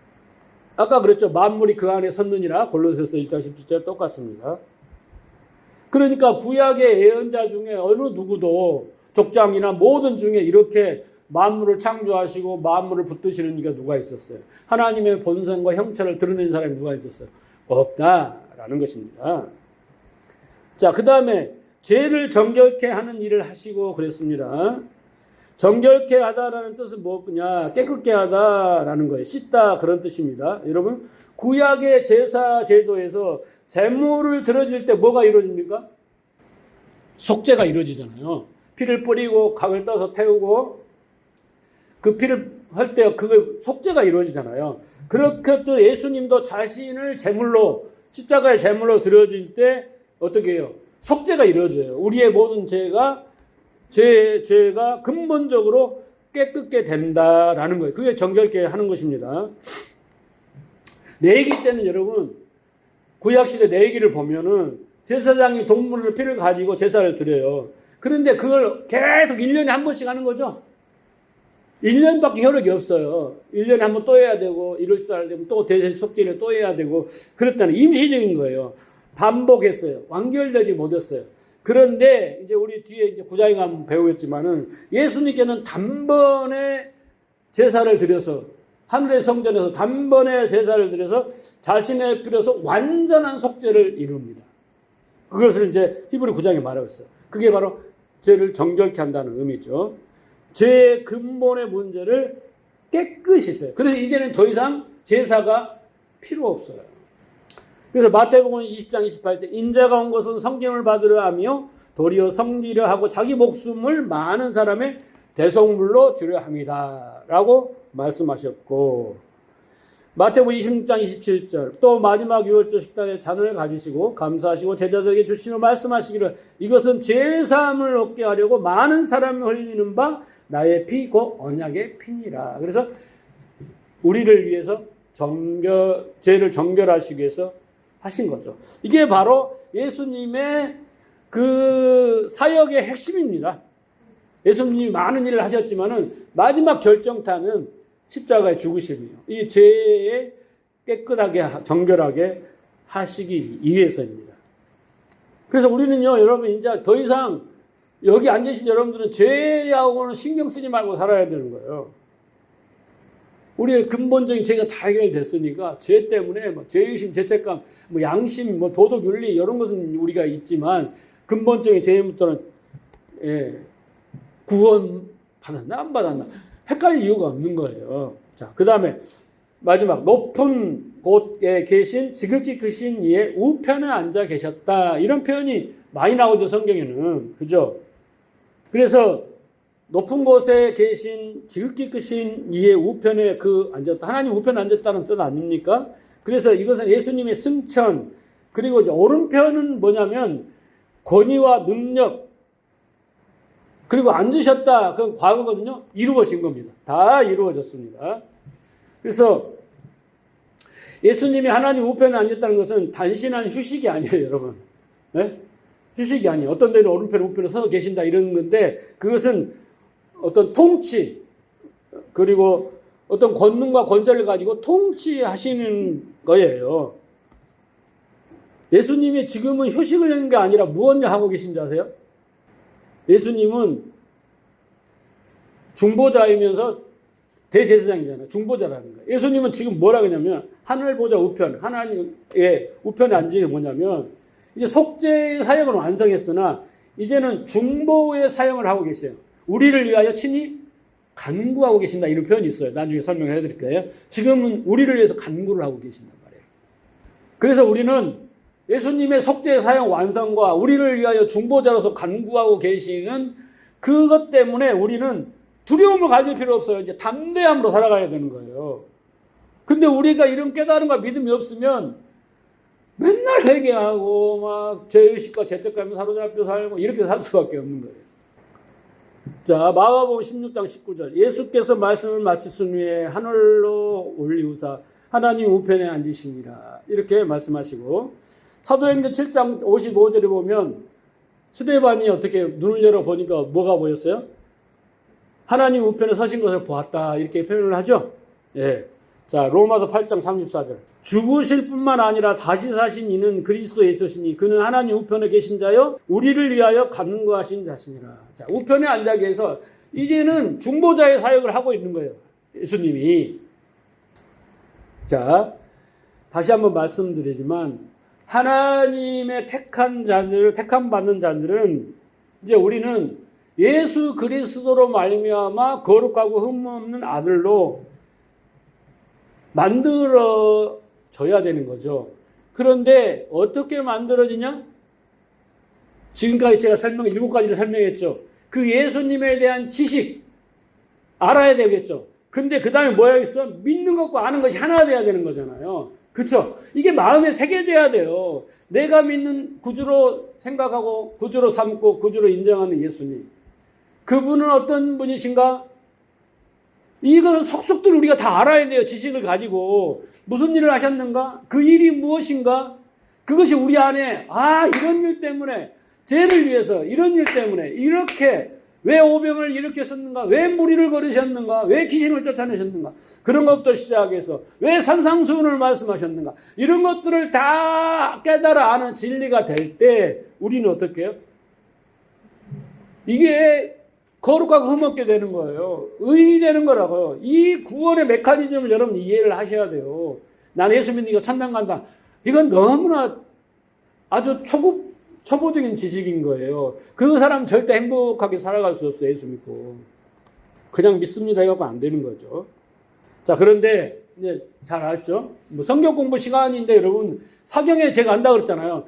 Speaker 1: 아까 그랬죠. 만물이 그 안에 섰느니라. 골로새서 1장 17절 똑같습니다. 그러니까 구약의 예언자 중에 어느 누구도 족장이나 모든 중에 이렇게 만물을 창조하시고 만물을 붙드시는 이가 누가 있었어요? 하나님의 본성과 형체를 드러낸 사람이 누가 있었어요? 없다라는 것입니다. 자, 그 다음에 죄를 정결케 하는 일을 하시고 그랬습니다. 정결케 하다라는 뜻은 뭐냐? 깨끗게 하다라는 거예요. 씻다 그런 뜻입니다. 여러분, 구약의 제사 제도에서 제물을 드려질 때 뭐가 이루어집니까? 속죄가 이루어지잖아요. 피를 뿌리고 각을 떠서 태우고 그 피를 할 때 그 속죄가 이루어지잖아요. 그렇게 또 예수님도 자신을 제물로 십자가의 제물로 드려질 때 어떻게 해요? 속죄가 이루어져요. 우리의 모든 죄가 근본적으로 깨끗게 된다라는 거예요. 그게 정결케 하는 것입니다. 레위기 때는 여러분 구약시대 레위기를 보면은 제사장이 동물의 피를 가지고 제사를 드려요. 그런데 그걸 계속 1년에 한 번씩 하는 거죠. 1년밖에 효력이 없어요. 1년에 한 번 또 해야 되고 1월 14일 되면 또 대속제를 또 해야 되고 그랬다는 임시적인 거예요. 반복했어요. 완결되지 못했어요. 그런데 이제 우리 뒤에 이제 구장에 가면 배우겠지만은 예수님께는 단번에 제사를 드려서 하늘의 성전에서 단번에 제사를 드려서 자신의 피로서 완전한 속죄를 이룹니다. 그것을 이제 히브리 9장에 말하고 있어요. 그게 바로 죄를 정결케 한다는 의미죠. 죄의 근본의 문제를 깨끗이 써요. 그래서 이제는 더 이상 제사가 필요 없어요. 그래서 마태복음 20장 28절 인자가 온 것은 성경을 받으려 하며 도리어 섬기려 하고 자기 목숨을 많은 사람의 대속물로 주려 합니다. 라고 말씀하셨고 마태복음 26장 27절 또 마지막 유월절 식단에 잔을 가지시고 감사하시고 제자들에게 주시며 말씀하시기를 이것은 죄사함을 얻게 하려고 많은 사람이 흘리는 바 나의 피 곧 언약의 피니라. 그래서 우리를 위해서 죄를 정결하시기 위해서 하신 거죠. 이게 바로 예수님의 그 사역의 핵심입니다. 예수님이 많은 일을 하셨지만은 마지막 결정타는 십자가의 죽으심이요. 이 죄에 깨끗하게 정결하게 하시기 위해서입니다. 그래서 우리는요, 여러분 이제 더 이상 여기 앉으신 여러분들은 죄하고는 신경 쓰지 말고 살아야 되는 거예요. 우리의 근본적인 죄가 다 해결됐으니까 죄 때문에 뭐 죄의식, 죄책감, 뭐 양심, 뭐 도덕, 윤리 이런 것은 우리가 있지만 근본적인 죄부터는 구원 받았나 안 받았나 헷갈릴 이유가 없는 거예요. 자, 그 다음에 마지막 높은 곳에 계신 지극히 크신 이의 우편에 앉아 계셨다. 이런 표현이 많이 나오죠, 성경에는. 그죠? 그래서 높은 곳에 계신 지극히 크신 이의 우편에 앉았다. 하나님 우편에 앉았다는 뜻 아닙니까? 그래서 이것은 예수님의 승천, 그리고 이제 오른편은 뭐냐면 권위와 능력, 그리고 앉으셨다. 그건 과거거든요. 이루어진 겁니다. 다 이루어졌습니다. 그래서 예수님이 하나님 우편에 앉았다는 것은 단순한 휴식이 아니에요, 여러분. 네? 휴식이 아니에요. 어떤 데는 오른편, 우편에 서서 계신다 이런 건데 그것은 어떤 통치, 그리고 어떤 권능과 권세를 가지고 통치하시는 거예요. 예수님이 지금은 휴식을 하는 게 아니라 무엇을 하고 계신지 아세요? 예수님은 중보자이면서 대제사장이잖아요. 중보자라는 거예요. 예수님은 지금 뭐라 그러냐면 하늘 보좌 우편, 하나님의 우편에 앉은 게 뭐냐면 이제 속죄의 사역은 완성했으나 이제는 중보의 사역을 하고 계세요. 우리를 위하여 친히 간구하고 계신다 이런 표현이 있어요. 나중에 설명해 드릴게요. 지금은 우리를 위해서 간구를 하고 계신단 말이에요. 그래서 우리는 예수님의 속죄의 사역 완성과 우리를 위하여 중보자로서 간구하고 계시는 그것 때문에 우리는 두려움을 가질 필요 없어요. 이제 담대함으로 살아가야 되는 거예요. 근데 우리가 이런 깨달음과 믿음이 없으면 맨날 회개하고 막 죄의식과 죄책감에 사로잡혀 살고 이렇게 살 수밖에 없는 거예요. 자, 마가복음 16장 19절. 예수께서 말씀을 마치신 후에 하늘로 올리우사 하나님 우편에 앉으시니라. 이렇게 말씀하시고, 사도행전 7장 55절에 보면 스데반이 어떻게 눈을 열어 보니까 뭐가 보였어요? 하나님 우편에 서신 것을 보았다. 이렇게 표현을 하죠. 예. 자, 로마서 8장 34절. 죽으실 뿐만 아니라 다시 사신 이는 그리스도 예수시니 그는 하나님 우편에 계신 자여 우리를 위하여 간구하신 자시니라. 자, 우편에 앉아 계셔서 이제는 중보자의 사역을 하고 있는 거예요. 예수님이. 자, 다시 한번 말씀드리지만 하나님의 택한 받는 자들은 이제 우리는 예수 그리스도로 말미암아 거룩하고 흠없는 아들로 만들어져야 되는 거죠. 그런데 어떻게 만들어지냐? 지금까지 제가 7가지를 설명했죠. 그 예수님에 대한 지식 알아야 되겠죠. 근데 그 다음에 뭐야 있어? 믿는 것과 아는 것이 하나 돼야 되는 거잖아요. 그렇죠? 이게 마음에 새겨져야 돼요. 내가 믿는 구주로 생각하고 구주로 삼고 구주로 인정하는 예수님. 그분은 어떤 분이신가? 이건 속속들 우리가 다 알아야 돼요. 지식을 가지고. 무슨 일을 하셨는가? 그 일이 무엇인가? 그것이 우리 안에 이런 일 때문에 죄를 위해서 이런 일 때문에 이렇게 왜 오병을 일으켰었는가? 왜 무리를 거르셨는가? 왜 귀신을 쫓아내셨는가? 그런 것부터 시작해서 왜 산상수훈을 말씀하셨는가? 이런 것들을 다 깨달아 아는 진리가 될 때 우리는 어떻게 해요? 이게 거룩하고 흠없게 되는 거예요. 의인이 되는 거라고요. 이 구원의 메커니즘을 여러분 이해를 하셔야 돼요. 나는 예수 믿으니까 천당 간다. 이건 너무나 아주 초보적인 지식인 거예요. 그 사람 절대 행복하게 살아갈 수 없어요. 예수 믿고. 그냥 믿습니다 해갖고 안 되는 거죠. 자, 그런데 이제 잘 알죠? 뭐 성경 공부 시간인데 여러분 사경에 제가 안다 그랬잖아요.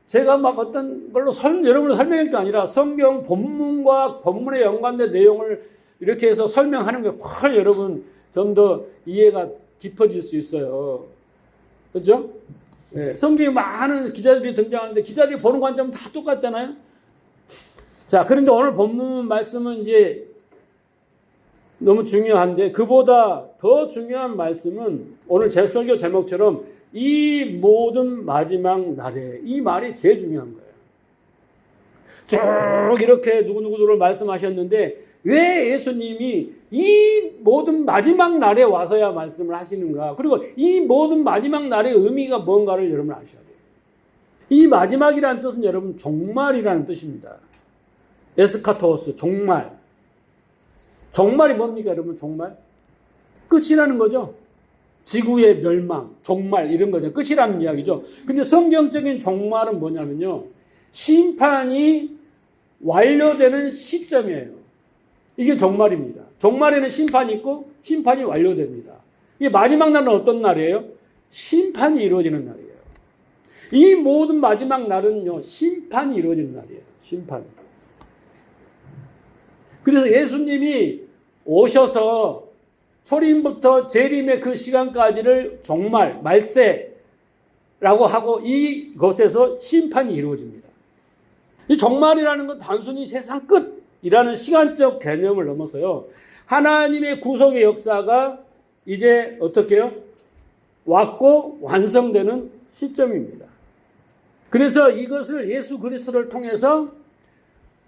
Speaker 1: 제가 막 어떤 걸로 여러분을 설명할 게 아니라 성경 본문과 본문에 연관된 내용을 이렇게 해서 설명하는 게 훨 여러분 좀 더 이해가 깊어질 수 있어요. 그렇죠? 네. 성경에 많은 기자들이 등장하는데 기자들이 보는 관점은 다 똑같잖아요. 자, 그런데 오늘 본문 말씀은 이제 너무 중요한데 그보다 더 중요한 말씀은 오늘 제 설교 제목처럼 이 모든 마지막 날에 이 말이 제일 중요한 거예요. 쭉 이렇게 누구누구를 말씀하셨는데 왜 예수님이 이 모든 마지막 날에 와서야 말씀을 하시는가? 그리고 이 모든 마지막 날의 의미가 뭔가를 여러분 아셔야 돼요. 이 마지막이라는 뜻은 여러분 종말이라는 뜻입니다. 에스카토스, 종말. 종말이 뭡니까 여러분? 종말? 끝이라는 거죠. 지구의 멸망, 종말 이런 거죠. 끝이라는 이야기죠. 근데 성경적인 종말은 뭐냐면요. 심판이 완료되는 시점이에요. 이게 종말입니다. 종말에는 심판이 있고 심판이 완료됩니다. 이게 마지막 날은 어떤 날이에요? 심판이 이루어지는 날이에요. 이 모든 마지막 날은요. 심판이 이루어지는 날이에요. 심판. 그래서 예수님이 오셔서 초림부터 재림의 그 시간까지를 종말, 말세라고 하고 이것에서 심판이 이루어집니다. 이 종말이라는 건 단순히 세상 끝이라는 시간적 개념을 넘어서요. 하나님의 구속의 역사가 이제 어떻게 해요? 왔고 완성되는 시점입니다. 그래서 이것을 예수 그리스도를 통해서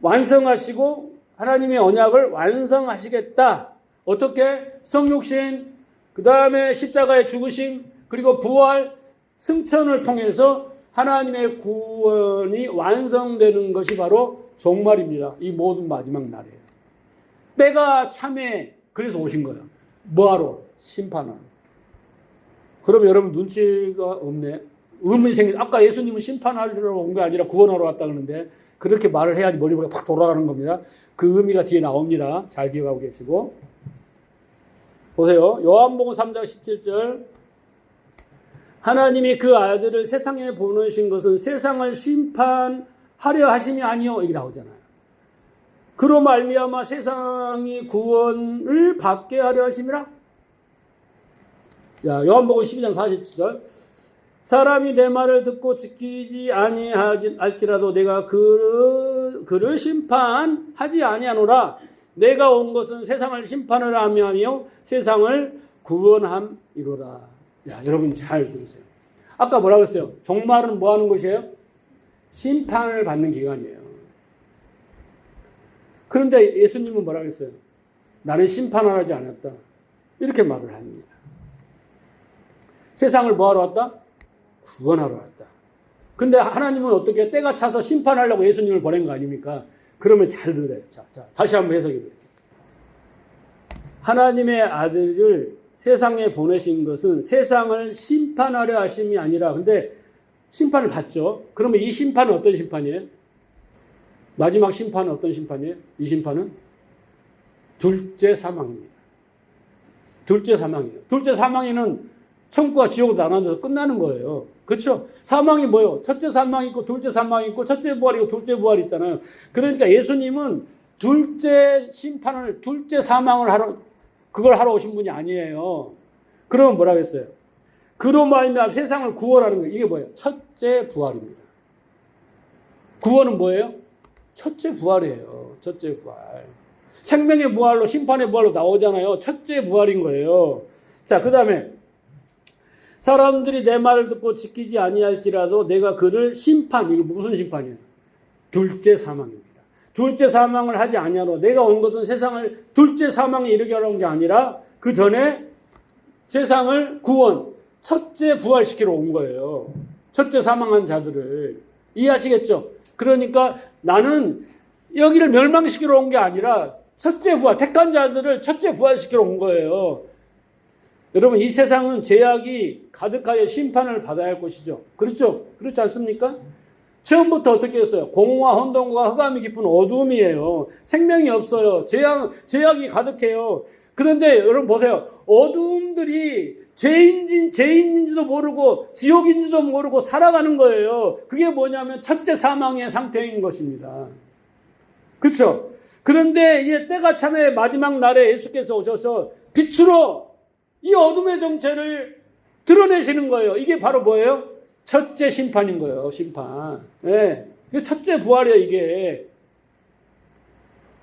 Speaker 1: 완성하시고 하나님의 언약을 완성하시겠다. 어떻게? 성육신, 그 다음에 십자가의 죽으심, 그리고 부활, 승천을 통해서 하나님의 구원이 완성되는 것이 바로 종말입니다. 이 모든 마지막 날이에요. 때가 참에 그래서 오신 거예요. 뭐하러? 심판하러. 그럼 여러분 눈치가 없네. 의문이 생긴. 아까 예수님은 심판하러 온 게 아니라 구원하러 왔다 그러는데 그렇게 말을 해야지 머리가 팍 돌아가는 겁니다. 그 의미가 뒤에 나옵니다. 잘 기억하고 계시고. 보세요. 요한복음 3장 17절. 하나님이 그 아들을 세상에 보내신 것은 세상을 심판하려 하심이 아니요. 이게 나오잖아요. 그로 말미암아 세상이 구원을 받게 하려 하심이라. 자, 요한복음 12장 47절. 사람이 내 말을 듣고 지키지 아니할지라도 내가 그를 심판하지 아니하노라. 내가 온 것은 세상을 심판을 하며 세상을 구원함이로라. 야, 여러분 잘 들으세요. 아까 뭐라고 했어요? 종말은 뭐 하는 것이에요? 심판을 받는 기간이에요. 그런데 예수님은 뭐라고 했어요? 나는 심판을 하지 않았다. 이렇게 말을 합니다. 세상을 뭐 하러 왔다? 구원하러 왔다. 근데 하나님은 어떻게 때가 차서 심판하려고 예수님을 보낸 거 아닙니까? 그러면 잘 들어요. 자, 다시 한번 해석해 드릴게요. 하나님의 아들을 세상에 보내신 것은 세상을 심판하려 하심이 아니라, 근데 심판을 받죠. 그러면 이 심판은 어떤 심판이에요? 마지막 심판은 어떤 심판이에요? 이 심판은 둘째 사망입니다. 둘째 사망이에요. 둘째 사망에는 천국과 지옥으로 나눠져서 끝나는 거예요. 그렇죠? 사망이 뭐예요? 첫째 사망이 있고 둘째 사망이 있고 첫째 부활이고 둘째 부활이 있잖아요. 그러니까 예수님은 둘째 심판을, 둘째 사망을 그걸 하러 오신 분이 아니에요. 그러면 뭐라고 했어요? 그로 말미암아 세상을 구원하는 거예요. 이게 뭐예요? 첫째 부활입니다. 구원은 뭐예요? 첫째 부활이에요. 첫째 부활. 생명의 부활로, 심판의 부활로 나오잖아요. 첫째 부활인 거예요. 자, 그 다음에 사람들이 내 말을 듣고 지키지 아니할지라도 내가 그를 심판, 이게 무슨 심판이에요? 둘째 사망입니다. 둘째 사망을 하지 아니하러, 내가 온 것은 세상을 둘째 사망에 이르게 하는 게 아니라 그 전에 세상을 구원, 첫째 부활시키러 온 거예요. 첫째 사망한 자들을. 이해하시겠죠? 그러니까 나는 여기를 멸망시키러 온 게 아니라 첫째 부활, 택한 자들을 첫째 부활시키러 온 거예요. 여러분, 이 세상은 죄악이 가득하여 심판을 받아야 할 것이죠. 그렇죠? 그렇지 않습니까? 처음부터 어떻게 했어요? 공허와 혼돈과 흑암이 깊은 어둠이에요. 생명이 없어요. 죄악이 가득해요. 그런데 여러분 보세요. 어둠들이 죄인인지도 모르고 지옥인지도 모르고 살아가는 거예요. 그게 뭐냐면 첫째 사망의 상태인 것입니다. 그렇죠? 그런데 이제 때가 참에 마지막 날에 예수께서 오셔서 빛으로 이 어둠의 정체를 드러내시는 거예요. 이게 바로 뭐예요? 첫째 심판인 거예요. 심판. 예. 이게 첫째 부활이에요. 이게.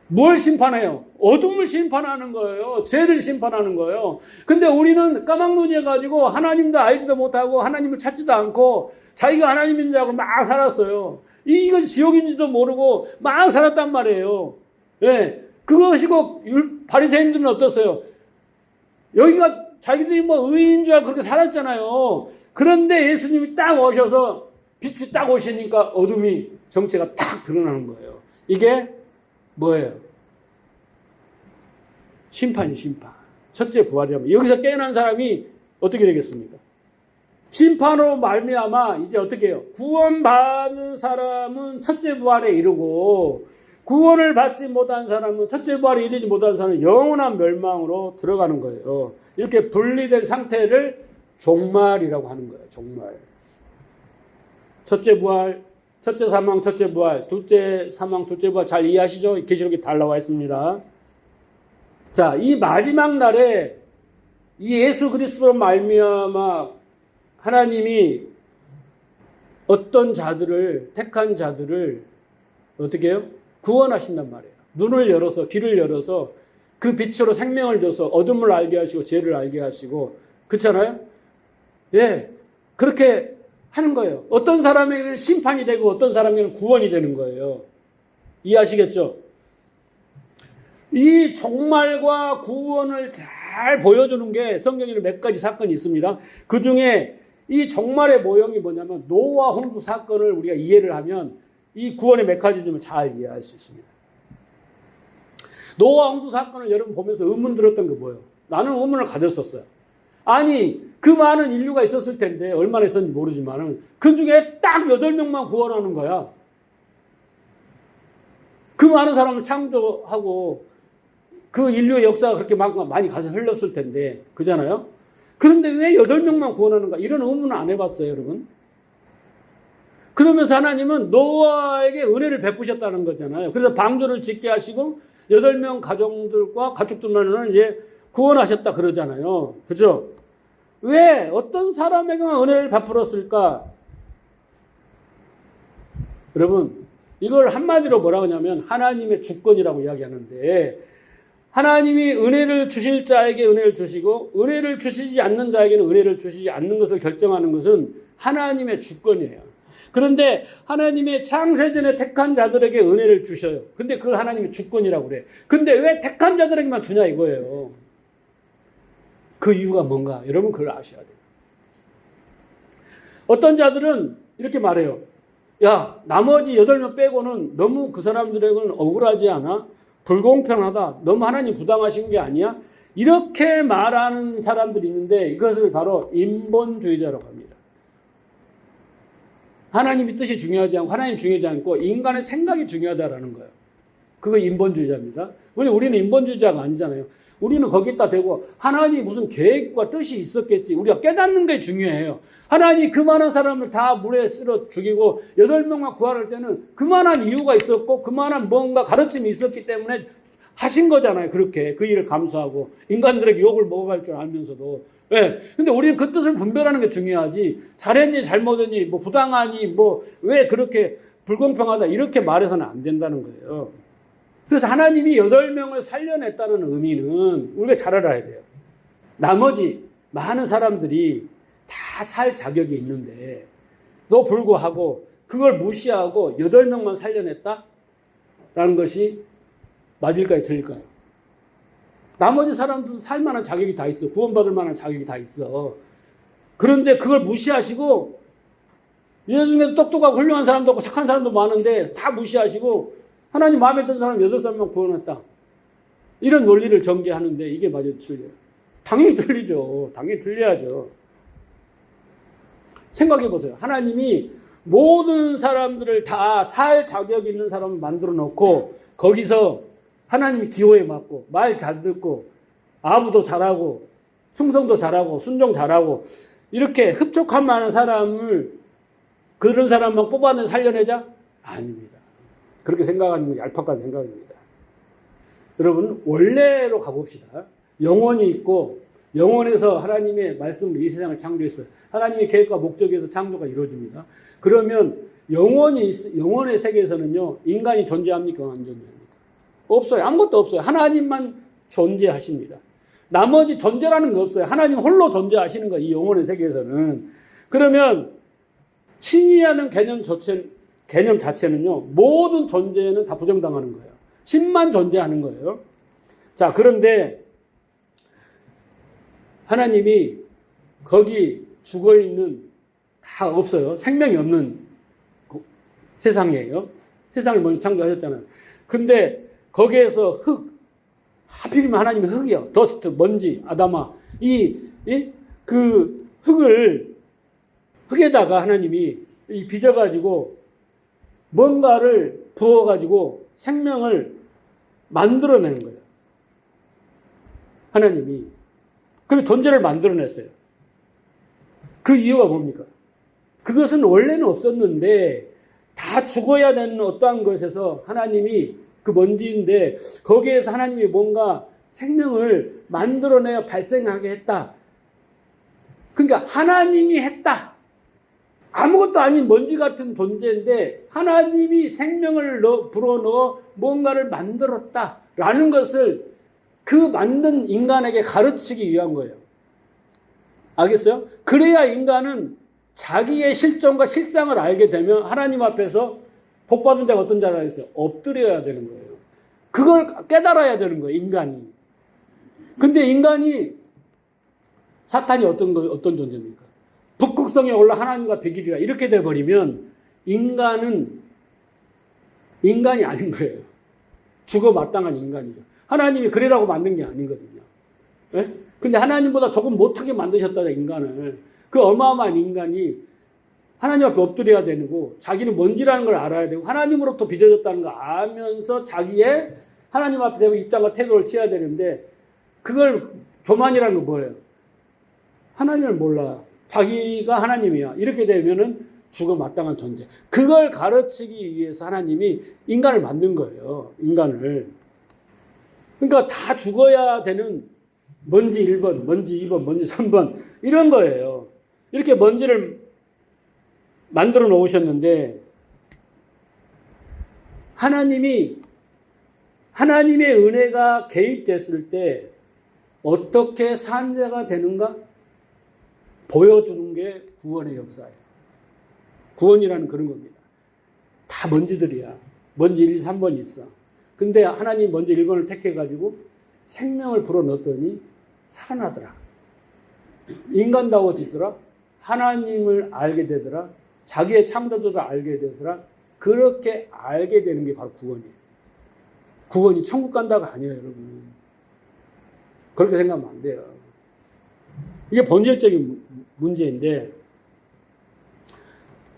Speaker 1: 뭘 심판해요? 어둠을 심판하는 거예요. 죄를 심판하는 거예요. 근데 우리는 까막눈이 해가지고 하나님도 알지도 못하고 하나님을 찾지도 않고 자기가 하나님인 줄 알고 막 살았어요. 이건 지옥인지도 모르고 막 살았단 말이에요. 예. 그것이고 바리새인들은 어떻어요? 여기가 자기들이 뭐 의인인 줄 알고 그렇게 살았잖아요. 그런데 예수님이 딱 오셔서 빛이 딱 오시니까 어둠이 정체가 딱 드러나는 거예요. 이게 뭐예요? 심판이 심판. 첫째 부활이라면 여기서 깨어난 사람이 어떻게 되겠습니까? 심판으로 말미암아 이제 어떻게 해요? 구원받는 사람은 첫째 부활에 이르고 구원을 받지 못한 사람은, 첫째 부활에 이르지 못한 사람은 영원한 멸망으로 들어가는 거예요. 이렇게 분리된 상태를 종말이라고 하는 거예요. 종말. 첫째 부활, 첫째 사망, 첫째 부활, 둘째 사망, 둘째 부활 잘 이해하시죠? 계시록에 다 나와 있습니다. 자, 이 마지막 날에 이 예수 그리스도로 말미암아 하나님이 어떤 자들을, 택한 자들을 어떻게 해요? 구원하신단 말이에요. 눈을 열어서, 귀를 열어서 그 빛으로 생명을 줘서 어둠을 알게 하시고 죄를 알게 하시고, 그렇잖아요? 예, 그렇게 하는 거예요. 어떤 사람에게는 심판이 되고 어떤 사람에게는 구원이 되는 거예요. 이해하시겠죠? 이 종말과 구원을 잘 보여주는 게 성경에는 몇 가지 사건이 있습니다. 그 중에 이 종말의 모형이 뭐냐면 노아 홍수 사건을 우리가 이해를 하면 이 구원의 메커니즘을 잘 이해할 수 있습니다. 노아 홍수 사건을 여러분 보면서 의문 들었던 게 뭐예요? 나는 의문을 가졌었어요. 아니, 그 많은 인류가 있었을 텐데 얼마나 있었는지 모르지만은 그 중에 딱 8명만 구원하는 거야. 그 많은 사람을 창조하고 그 인류의 역사가 그렇게 많이 가서 흘렀을 텐데, 그잖아요? 그런데 왜 8명만 구원하는가? 이런 의문은 안 해봤어요, 여러분? 그러면서 하나님은 노아에게 은혜를 베푸셨다는 거잖아요. 그래서 방주를 짓게 하시고 8명 가정들과 가축들만을 이제 구원하셨다 그러잖아요. 그죠? 왜 어떤 사람에게만 은혜를 베풀었을까? 여러분, 이걸 한마디로 뭐라고 하냐면 하나님의 주권이라고 이야기하는데, 하나님이 은혜를 주실 자에게 은혜를 주시고 은혜를 주시지 않는 자에게는 은혜를 주시지 않는 것을 결정하는 것은 하나님의 주권이에요. 그런데 하나님의 창세전에 택한 자들에게 은혜를 주셔요. 근데 그걸 하나님의 주권이라고 그래. 근데 왜 택한 자들에게만 주냐 이거예요. 그 이유가 뭔가 여러분 그걸 아셔야 돼요. 어떤 자들은 이렇게 말해요. 야, 나머지 8명 빼고는 너무 그 사람들에게는 억울하지 않아? 불공평하다. 너무 하나님 부당하신 게 아니야? 이렇게 말하는 사람들이 있는데 이것을 바로 인본주의자라고 합니다. 하나님의 뜻이 중요하지 않고 하나님 중요하지 않고 인간의 생각이 중요하다라는 거예요. 그거 인본주의자입니다. 우리는 인본주의자가 아니잖아요. 우리는 거기다 대고 하나님이 무슨 계획과 뜻이 있었겠지. 우리가 깨닫는 게 중요해요. 하나님이 그만한 사람을 다 물에 쓸어 죽이고 8명만 구할 때는 그만한 이유가 있었고 그만한 뭔가 가르침이 있었기 때문에 하신 거잖아요. 그렇게 그 일을 감수하고 인간들에게 욕을 먹어갈 줄 알면서도. 예. 근데 우리는 그 뜻을 분별하는 게 중요하지. 잘했니 잘못했니 뭐 부당하니 뭐 왜 그렇게 불공평하다 이렇게 말해서는 안 된다는 거예요. 그래서 하나님이 8명을 살려냈다는 의미는 우리가 잘 알아야 돼요. 나머지 많은 사람들이 다 살 자격이 있는데 또 불구하고 그걸 무시하고 8명만 살려냈다라는 것이 맞을까요? 틀릴까요? 나머지 사람들도 살 만한 자격이 다 있어. 구원받을 만한 자격이 다 있어. 그런데 그걸 무시하시고 얘 중에도 똑똑하고 훌륭한 사람도 없고 착한 사람도 많은데 다 무시하시고 하나님 마음에 든 사람 8사람만 구원했다. 이런 논리를 전개하는데 이게 맞아 틀려요. 당연히 틀리죠. 당연히 틀려야죠. 생각해 보세요. 하나님이 모든 사람들을 다 살 자격 있는 사람을 만들어 놓고 거기서 하나님이 기호에 맞고 말 잘 듣고 아부도 잘하고 충성도 잘하고 순종 잘하고 이렇게 흡족한 많은 사람을 그런 사람만 뽑아내 살려내자? 아닙니다. 그렇게 생각하는 게 얄팍한 생각입니다. 여러분 원래로 가봅시다. 영혼이 있고 영혼에서 하나님의 말씀으로 이 세상을 창조했어요. 하나님의 계획과 목적에서 창조가 이루어집니다. 그러면 영혼의 세계에서는요, 인간이 존재합니까? 안 존재합니까? 없어요. 아무것도 없어요. 하나님만 존재하십니다. 나머지 존재라는 거 없어요. 하나님 홀로 존재하시는 거예요. 이 영혼의 세계에서는. 그러면 신이라는 개념 자체는요, 모든 존재에는 다 부정당하는 거예요. 신만 존재하는 거예요. 자, 그런데 하나님이 거기 죽어있는 다 없어요. 생명이 없는 세상이에요. 세상을 먼저 창조하셨잖아요. 근데 거기에서 하필이면 하나님이 흙이요. 더스트, 먼지, 아담아. 그 흙에다가 하나님이 빚어가지고 뭔가를 부어가지고 생명을 만들어내는 거예요. 하나님이. 그리고 존재를 만들어냈어요. 그 이유가 뭡니까? 그것은 원래는 없었는데 다 죽어야 되는 어떠한 것에서 하나님이 그 먼지인데 거기에서 하나님이 뭔가 생명을 만들어내어 발생하게 했다. 그러니까 하나님이 했다. 아무것도 아닌 먼지 같은 존재인데 하나님이 생명을 불어넣어 뭔가를 만들었다라는 것을 그 만든 인간에게 가르치기 위한 거예요. 알겠어요? 그래야 인간은 자기의 실존과 실상을 알게 되면 하나님 앞에서 복받은 자가 어떤 자라 했어요? 엎드려야 되는 거예요. 그걸 깨달아야 되는 거예요, 인간이. 근데 인간이 사탄이 어떤 존재입니까? 북극성에 올라 하나님과 비기리라 이렇게 돼버리면 인간은 인간이 아닌 거예요. 죽어 마땅한 인간이죠. 하나님이 그래라고 만든 게 아니거든요. 예? 근데 하나님보다 조금 못하게 만드셨다, 인간을. 그 어마어마한 인간이 하나님 앞에 엎드려야 되고, 자기는 뭔지라는 걸 알아야 되고, 하나님으로부터 빚어졌다는 걸 알면서 자기의 하나님 앞에 대고 입장과 태도를 취해야 되는데, 그걸 교만이라는 건 뭐예요? 하나님을 몰라. 자기가 하나님이야. 이렇게 되면은 죽어 마땅한 존재. 그걸 가르치기 위해서 하나님이 인간을 만든 거예요. 인간을. 그러니까 다 죽어야 되는 먼지 1번, 먼지 2번, 먼지 3번 이런 거예요. 이렇게 먼지를 만들어 놓으셨는데 하나님이 하나님의 은혜가 개입됐을 때 어떻게 산자가 되는가 보여주는 게 구원의 역사예요. 구원이라는 그런 겁니다. 다 먼지들이야. 먼지 1, 2, 3번이 있어. 근데 하나님 먼저 1번을 택해가지고 생명을 불어넣었더니 살아나더라. 인간다워지더라. 하나님을 알게 되더라. 자기의 창조주를 알게 되더라. 그렇게 알게 되는 게 바로 구원이에요. 구원이 천국 간다가 아니에요, 여러분. 그렇게 생각하면 안 돼요. 이게 본질적인 문제인데,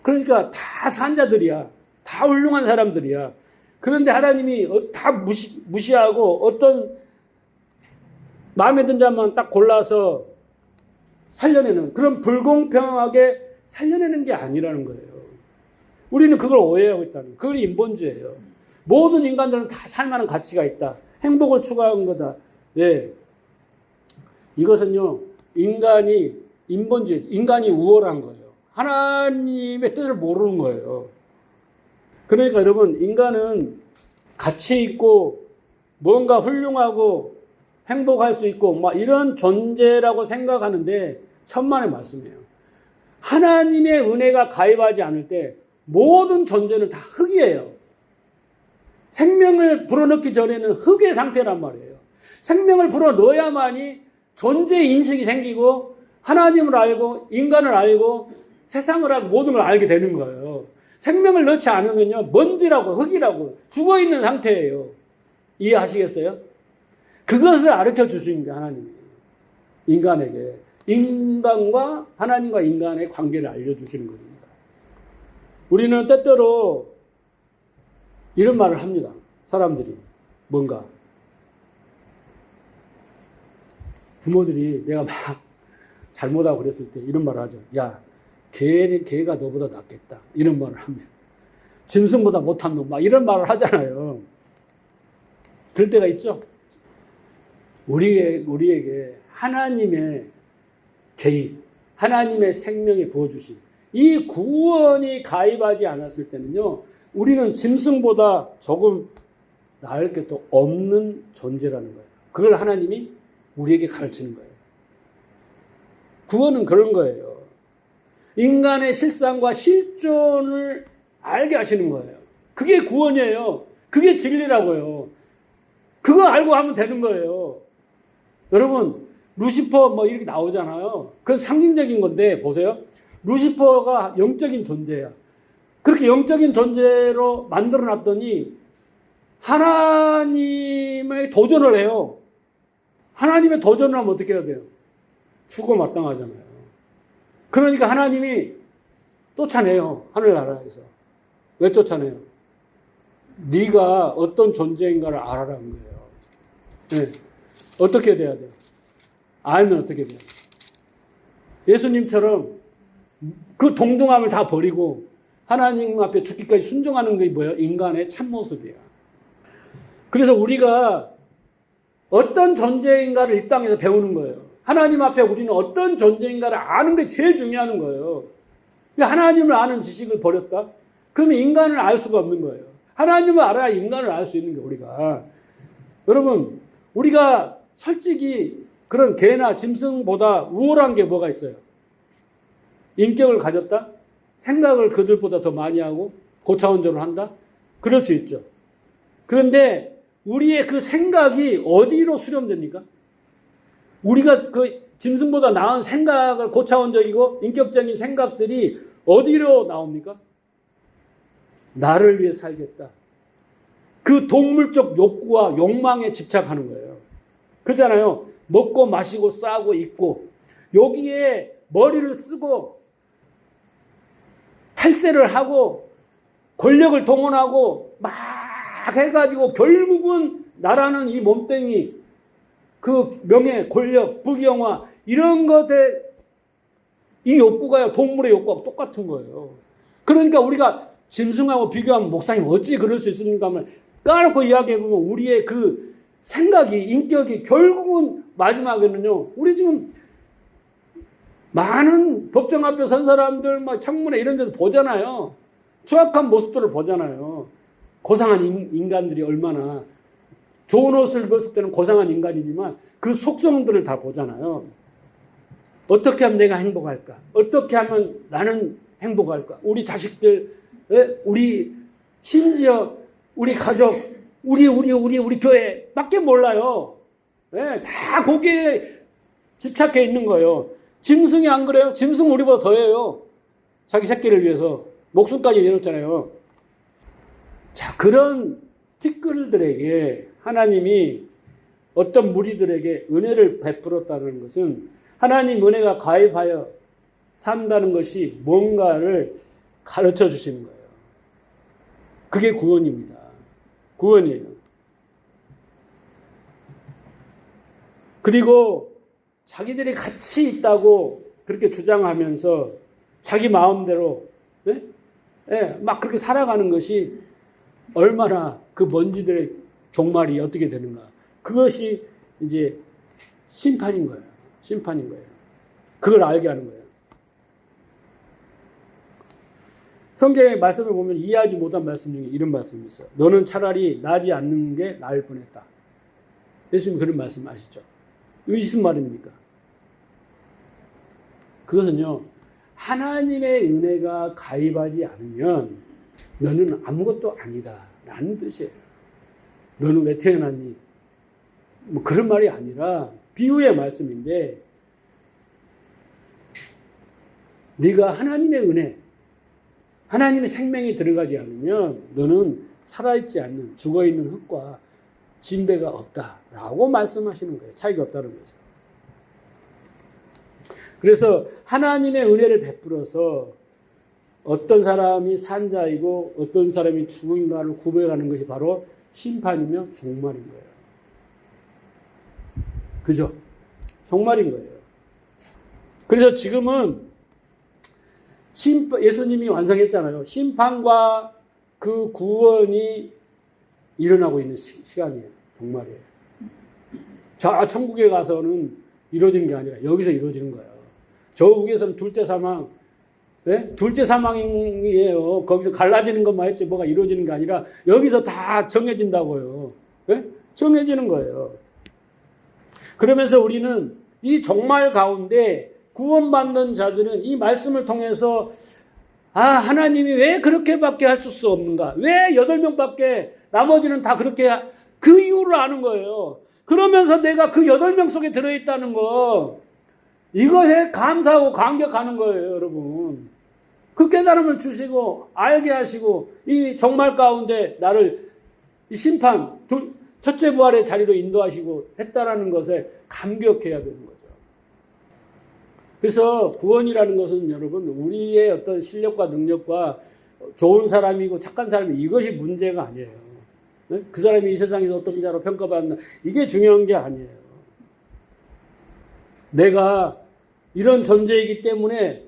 Speaker 1: 그러니까 다 산자들이야. 다 훌륭한 사람들이야. 그런데 하나님이 다 무시하고 어떤 마음에 든 자만 딱 골라서 살려내는, 그런 불공평하게 살려내는 게 아니라는 거예요. 우리는 그걸 오해하고 있다는 거예요. 그걸 인본주의예요. 모든 인간들은 다 살만한 가치가 있다. 행복을 추구하는 거다. 예. 이것은요, 인본주의, 인간이 우월한 거예요. 하나님의 뜻을 모르는 거예요. 그러니까 여러분, 인간은 가치 있고 뭔가 훌륭하고 행복할 수 있고 막 이런 존재라고 생각하는데 천만의 말씀이에요. 하나님의 은혜가 가입하지 않을 때 모든 존재는 다 흙이에요. 생명을 불어넣기 전에는 흙의 상태란 말이에요. 생명을 불어넣어야만이 존재 인식이 생기고 하나님을 알고 인간을 알고 세상을 알고 모든 걸 알게 되는 거예요. 생명을 넣지 않으면요, 먼지라고 흙이라고 죽어있는 상태예요. 이해하시겠어요? 그것을 가르쳐 주신 게 하나님이에요. 인간에게. 인간과 하나님과 인간의 관계를 알려주시는 겁니다. 우리는 때때로 이런 말을 합니다. 사람들이. 뭔가. 부모들이 내가 막 잘못하고 그랬을 때 이런 말을 하죠. 야, 걔가 너보다 낫겠다. 이런 말을 합니다. 짐승보다 못한 놈. 막 이런 말을 하잖아요. 그럴 때가 있죠. 우리에게 하나님의 개입, 하나님의 생명이 부어주신 이 구원이 가입하지 않았을 때는요, 우리는 짐승보다 조금 나을 게 또 없는 존재라는 거예요. 그걸 하나님이 우리에게 가르치는 거예요. 구원은 그런 거예요. 인간의 실상과 실존을 알게 하시는 거예요. 그게 구원이에요. 그게 진리라고요. 그거 알고 하면 되는 거예요. 여러분, 루시퍼 뭐 이렇게 나오잖아요. 그건 상징적인 건데, 보세요. 루시퍼가 영적인 존재야. 그렇게 영적인 존재로 만들어 놨더니 하나님의 도전을 해요. 하나님의 도전을 하면 어떻게 해야 돼요? 죽어 마땅하잖아요. 그러니까 하나님이 쫓아내요. 하늘나라에서. 왜 쫓아내요? 네가 어떤 존재인가를 알아라는 거예요. 네. 어떻게 돼야 돼요? 알면 어떻게 돼요? 예수님처럼 그 동등함을 다 버리고 하나님 앞에 죽기까지 순종하는 게 뭐예요? 인간의 참모습이에요. 그래서 우리가 어떤 존재인가를 이 땅에서 배우는 거예요. 하나님 앞에 우리는 어떤 존재인가를 아는 게 제일 중요한 거예요. 하나님을 아는 지식을 버렸다? 그러면 인간을 알 수가 없는 거예요. 하나님을 알아야 인간을 알 수 있는 게 우리가. 여러분, 우리가 솔직히 그런 개나 짐승보다 우월한 게 뭐가 있어요? 인격을 가졌다? 생각을 그들보다 더 많이 하고 고차원적으로 한다? 그럴 수 있죠. 그런데 우리의 그 생각이 어디로 수렴됩니까? 우리가 그 짐승보다 나은 생각을 고차원적이고 인격적인 생각들이 어디로 나옵니까? 나를 위해 살겠다. 그 동물적 욕구와 욕망에 집착하는 거예요. 그렇잖아요. 먹고 마시고 싸고 입고 여기에 머리를 쓰고 탈세를 하고 권력을 동원하고 막 해가지고 결국은 나라는 이 몸뚱이 그 명예, 권력, 부귀영화 이런 것에 이 욕구가 동물의 욕구하고 똑같은 거예요. 그러니까 우리가 짐승하고 비교하면 목사님 어찌 그럴 수 있습니까 하면 까놓고 이야기해보면 우리의 그 생각이 인격이 결국은 마지막에는요. 우리 지금 많은 법정 앞에 선 사람들 막 청문회 이런 데도 보잖아요. 추악한 모습들을 보잖아요. 고상한 인간들이 얼마나 좋은 옷을 입었을 때는 고상한 인간이지만 그 속성들을 다 보잖아요. 어떻게 하면 내가 행복할까? 어떻게 하면 나는 행복할까? 우리 자식들, 우리 심지어 우리 가족, 우리 교회 밖에 몰라요. 다 거기에 집착해 있는 거예요. 짐승이 안 그래요? 짐승 우리보다 더해요. 자기 새끼를 위해서 목숨까지 내렸잖아요. 자, 그런 티끌들에게 하나님이 어떤 무리들에게 은혜를 베풀었다는 것은 하나님 은혜가 가입하여 산다는 것이 뭔가를 가르쳐 주시는 거예요. 그게 구원입니다. 구원이에요. 그리고 자기들이 가치 있다고 그렇게 주장하면서 자기 마음대로 막 그렇게 살아가는 것이 얼마나 그 먼지들의 종말이 어떻게 되는가. 그것이 이제 심판인 거예요. 심판인 거예요. 그걸 알게 하는 거예요. 성경의 말씀을 보면 이해하지 못한 말씀 중에 이런 말씀이 있어요. 너는 차라리 나지 않는 게 나을 뻔했다. 예수님 그런 말씀 아시죠? 이게 무슨 말입니까? 그것은요, 하나님의 은혜가 가입하지 않으면 너는 아무것도 아니다 라는 뜻이에요. 너는 왜 태어났니? 뭐 그런 말이 아니라 비유의 말씀인데, 네가 하나님의 은혜, 하나님의 생명이 들어가지 않으면 너는 살아있지 않는 죽어있는 흙과 진배가 없다라고 말씀하시는 거예요. 차이가 없다는 거죠. 그래서 하나님의 은혜를 베풀어서 어떤 사람이 산자이고 어떤 사람이 죽은가를 구별하는 것이 바로 심판이며 종말인 거예요. 그죠? 종말인 거예요. 그래서 지금은 예수님이 완성했잖아요. 심판과 그 구원이 일어나고 있는 시간이에요. 종말이에요. 저 천국에 가서는 이루어지는 게 아니라 여기서 이루어지는 거예요. 저 위에서는 둘째 사망, 둘째 사망이에요. 거기서 갈라지는 것만 했지 뭐가 이루어지는 게 아니라 여기서 다 정해진다고요. 정해지는 거예요. 그러면서 우리는 이 종말 가운데 구원받는 자들은 이 말씀을 통해서 하나님이 왜 그렇게밖에 하실 수 없는가? 왜 8명밖에 나머지는 다 그렇게 그 이유를 아는 거예요. 그러면서 내가 그 8명 속에 들어있다는 거 이것에 감사하고 감격하는 거예요, 여러분. 그 깨달음을 주시고 알게 하시고 이 종말 가운데 나를 이 심판 첫째 부활의 자리로 인도하시고 했다라는 것에 감격해야 되는 거죠. 그래서 구원이라는 것은 여러분 우리의 어떤 실력과 능력과 좋은 사람이고 착한 사람이 이것이 문제가 아니에요. 그 사람이 이 세상에서 어떤 자로 평가받나 이게 중요한 게 아니에요. 내가 이런 존재이기 때문에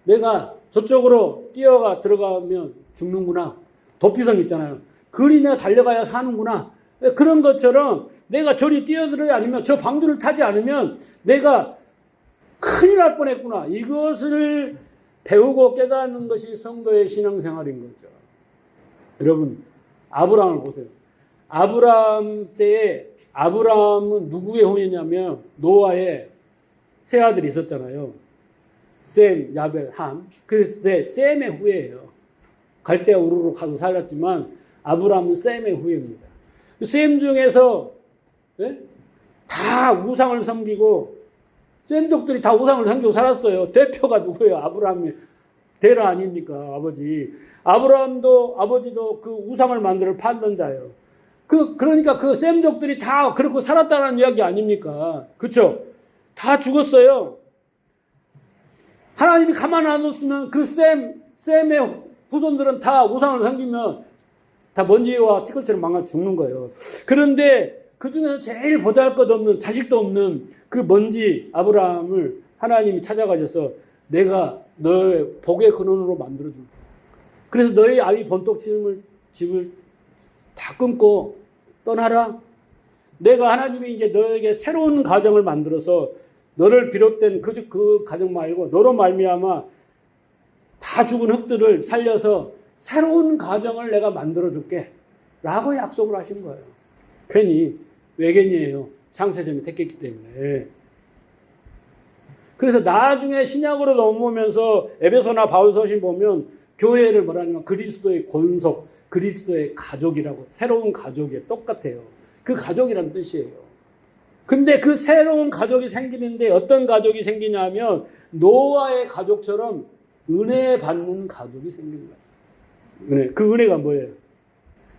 Speaker 1: 내가 저쪽으로 뛰어가 들어가면 죽는구나. 도피성 있잖아요. 그리 내가 달려가야 사는구나. 그런 것처럼 내가 저리 뛰어들어야 아니면 저 방주를 타지 않으면 내가 큰일 날 뻔했구나. 이것을 배우고 깨닫는 것이 성도의 신앙생활인 거죠. 여러분, 아브라함을 보세요. 아브라함 때에 아브라함은 누구의 후예냐면 노아의 세 아들이 있었잖아요. 셈, 야벨, 함. 그때 셈의 후예예요. 갈대아 우르로 가서 살았지만 아브라함은 셈의 후예입니다. 셈 중에서 다 우상을 섬기고 셈족들이 다 우상을 섬기고 살았어요. 대표가 누구예요? 아브라함이 데라 아닙니까? 아버지. 아브라함도 아버지도 그 우상을 만들어 판던 자예요. 그러니까 그 셈족들이 다 그렇게 살았다는 이야기 아닙니까? 그렇죠? 다 죽었어요. 하나님이 가만 안 뒀으면 그 셈의 후손들은 다 우상을 섬기면 다 먼지와 티끌처럼 망가 죽는 거예요. 그런데 그 중에서 제일 보잘것없는 자식도 없는 그 먼지 아브라함을 하나님이 찾아가셔서 내가 너의 복의 근원으로 만들어줄 거야. 그래서 너의 아비 번독 집을 다 끊고 떠나라. 내가 하나님이 이제 너에게 새로운 가정을 만들어서 너를 비롯된 그 가정 말고 너로 말미암아 다 죽은 흙들을 살려서 새로운 가정을 내가 만들어줄게 라고 약속을 하신 거예요. 괜히 외견이에요. 창세전에 택했기 때문에. 그래서 나중에 신약으로 넘어오면서 에베소나 바울서신 보면 교회를 뭐라냐면 그리스도의 권속, 그리스도의 가족이라고, 새로운 가족이에요. 똑같아요. 그 가족이란 뜻이에요. 근데 그 새로운 가족이 생기는데 어떤 가족이 생기냐면 노아의 가족처럼 은혜 받는 가족이 생기는 거예요. 은혜. 그 은혜가 뭐예요?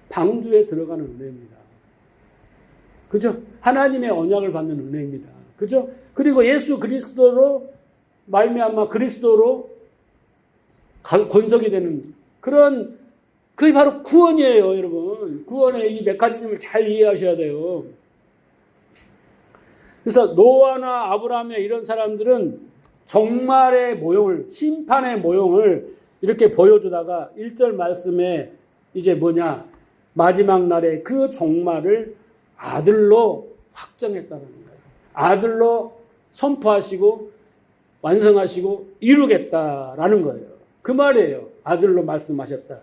Speaker 1: 방주에 들어가는 은혜입니다. 그죠? 하나님의 언약을 받는 은혜입니다. 그죠? 그리고 예수 그리스도로 말미암아 그리스도로 권속이 되는 그런, 그게 바로 구원이에요, 여러분. 구원의 이 메커니즘을 잘 이해하셔야 돼요. 그래서 노아나 아브라함이나 이런 사람들은 종말의 모형을, 심판의 모형을 이렇게 보여주다가 1절 말씀에 이제 뭐냐, 마지막 날에 그 종말을 아들로 확정했다는 거예요. 아들로 선포하시고 완성하시고 이루겠다라는 거예요. 그 말이에요. 아들로 말씀하셨다.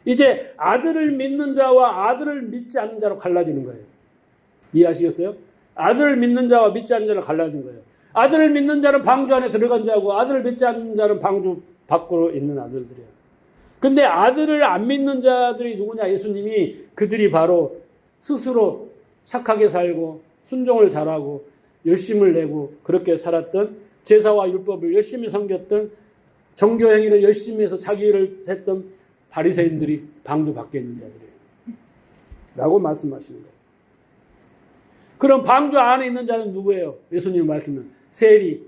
Speaker 1: 이제 아들을 믿는 자와 아들을 믿지 않는 자로 갈라지는 거예요. 이해하시겠어요? 아들을 믿는 자와 믿지 않는 자로 갈라진 거예요. 아들을 믿는 자는 방주 안에 들어간 자고 아들을 믿지 않는 자는 방주 밖으로 있는 아들들이에요. 근데 아들을 안 믿는 자들이 누구냐? 예수님이 그들이 바로 스스로 착하게 살고 순종을 잘하고 열심을 내고 그렇게 살았던, 제사와 율법을 열심히 섬겼던, 정교 행위를 열심히 해서 자기 일을 했던 바리새인들이 방주 밖에 있는 자들이에요. 라고 말씀하시는 거예요. 그럼 방주 안에 있는 자는 누구예요? 예수님 말씀은 세리,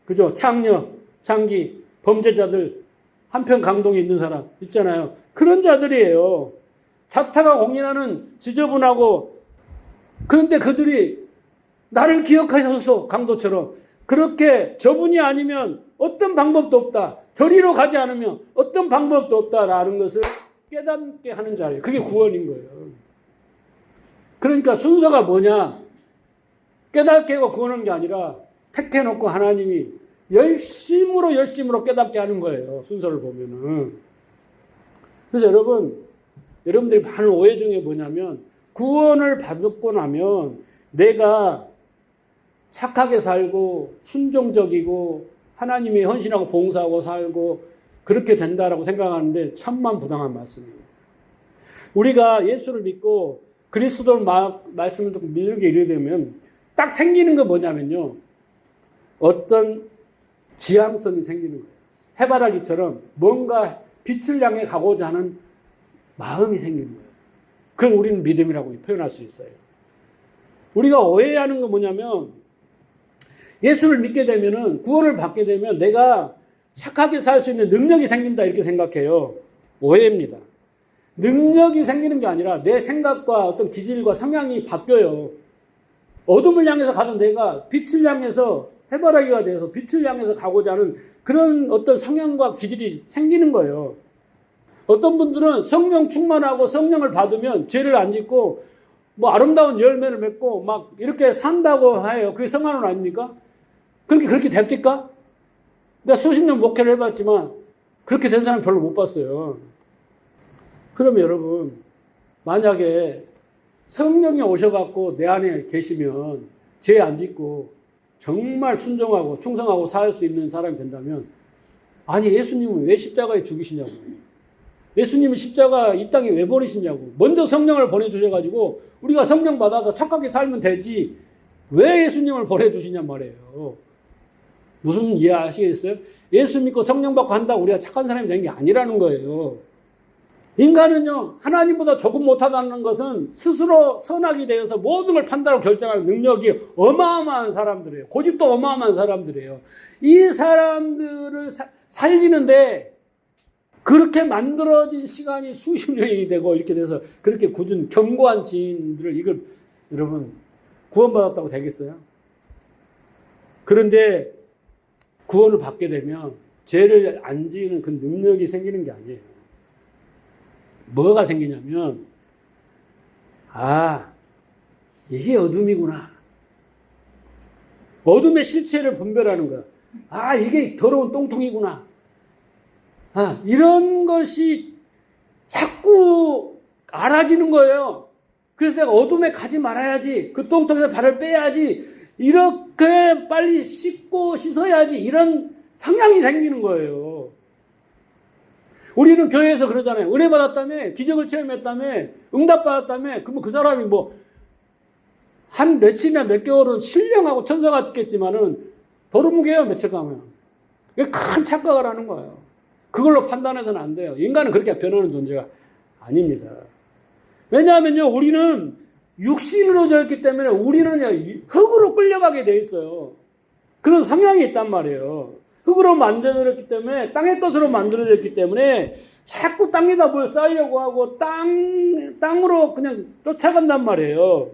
Speaker 1: 그죠? 창녀, 창기, 범죄자들, 한편 강동에 있는 사람 있잖아요. 그런 자들이에요. 자타가 공인하는 지저분하고, 그런데 그들이 나를 기억하셔서 강도처럼 그렇게 저분이 아니면 어떤 방법도 없다, 저리로 가지 않으면 어떤 방법도 없다라는 것을 깨닫게 하는 자예요. 그게 구원인 거예요. 그러니까 순서가 뭐냐? 깨닫게 하고 구원하는 게 아니라 택해놓고 하나님이 열심으로 깨닫게 하는 거예요. 순서를 보면은. 그래서 여러분들이 많은 오해 중에 뭐냐면, 구원을 받고 나면 내가 착하게 살고 순종적이고 하나님이 헌신하고 봉사하고 살고 그렇게 된다라고 생각하는데 천만부당한 말씀이에요. 우리가 예수를 믿고 그리스도 말씀을 듣고 믿게 이르되면 딱 생기는 거 뭐냐면요, 어떤 지향성이 생기는 거예요. 해바라기처럼 뭔가 빛을 향해 가고자 하는 마음이 생기는 거예요. 그걸 우리는 믿음이라고 표현할 수 있어요. 우리가 오해하는 건 뭐냐면, 예수를 믿게 되면은, 구원을 받게 되면 내가 착하게 살 수 있는 능력이 생긴다 이렇게 생각해요. 오해입니다. 능력이 생기는 게 아니라 내 생각과 어떤 기질과 성향이 바뀌어요. 어둠을 향해서 가던 내가 빛을 향해서, 해바라기가 돼서 빛을 향해서 가고자 하는 그런 어떤 성향과 기질이 생기는 거예요. 어떤 분들은 성령 충만하고 성령을 받으면 죄를 안 짓고 뭐 아름다운 열매를 맺고 막 이렇게 산다고 해요. 그게 성화는 아닙니까? 그렇게 됩니까? 내가 수십 년 목회를 해봤지만 그렇게 된 사람 별로 못 봤어요. 그러면 여러분, 만약에 성령이 오셔갖고 내 안에 계시면 죄 안 짓고 정말 순종하고 충성하고 살 수 있는 사람이 된다면, 아니 예수님은 왜 십자가에 죽이시냐고, 예수님은 십자가 이 땅에 왜 버리시냐고, 먼저 성령을 보내주셔가지고 우리가 성령 받아서 착하게 살면 되지 왜 예수님을 보내주시냔 말이에요. 무슨 이해 아시겠어요? 예수 믿고 성령 받고 한다고 우리가 착한 사람이 되는 게 아니라는 거예요. 인간은요, 하나님보다 조금 못하다는 것은 스스로 선악이 되어서 모든 걸 판단하고 결정하는 능력이 어마어마한 사람들이에요. 고집도 어마어마한 사람들이에요. 이 사람들을 살리는데 그렇게 만들어진 시간이 수십 년이 되고 이렇게 돼서 그렇게 굳은 견고한 지인들을, 이걸 여러분 구원받았다고 되겠어요? 그런데 구원을 받게 되면 죄를 안 지는 그 능력이 생기는 게 아니에요. 뭐가 생기냐면, 아, 이게 어둠이구나. 어둠의 실체를 분별하는 거야. 아, 이게 더러운 똥통이구나. 아, 이런 것이 자꾸 알아지는 거예요. 그래서 내가 어둠에 가지 말아야지. 그 똥통에서 발을 빼야지. 이렇게 빨리 씻고 씻어야지. 이런 성향이 생기는 거예요. 우리는 교회에서 그러잖아요. 은혜 받았다며, 기적을 체험했다며, 응답 받았다며, 그러면 그 사람이 뭐, 한 며칠이나 몇 개월은 신령하고 천사 같겠지만은, 도루묵이에요, 며칠 가면. 이게 큰 착각을 하는 거예요. 그걸로 판단해서는 안 돼요. 인간은 그렇게 변하는 존재가 아닙니다. 왜냐하면요, 우리는 육신으로 되었기 때문에 우리는 흙으로 끌려가게 돼 있어요. 그런 성향이 있단 말이에요. 흙으로 만들어졌기 때문에, 땅의 것으로 만들어졌기 때문에 자꾸 땅에다 뭘 쌓으려고 하고 땅으로 그냥 쫓아간단 말이에요.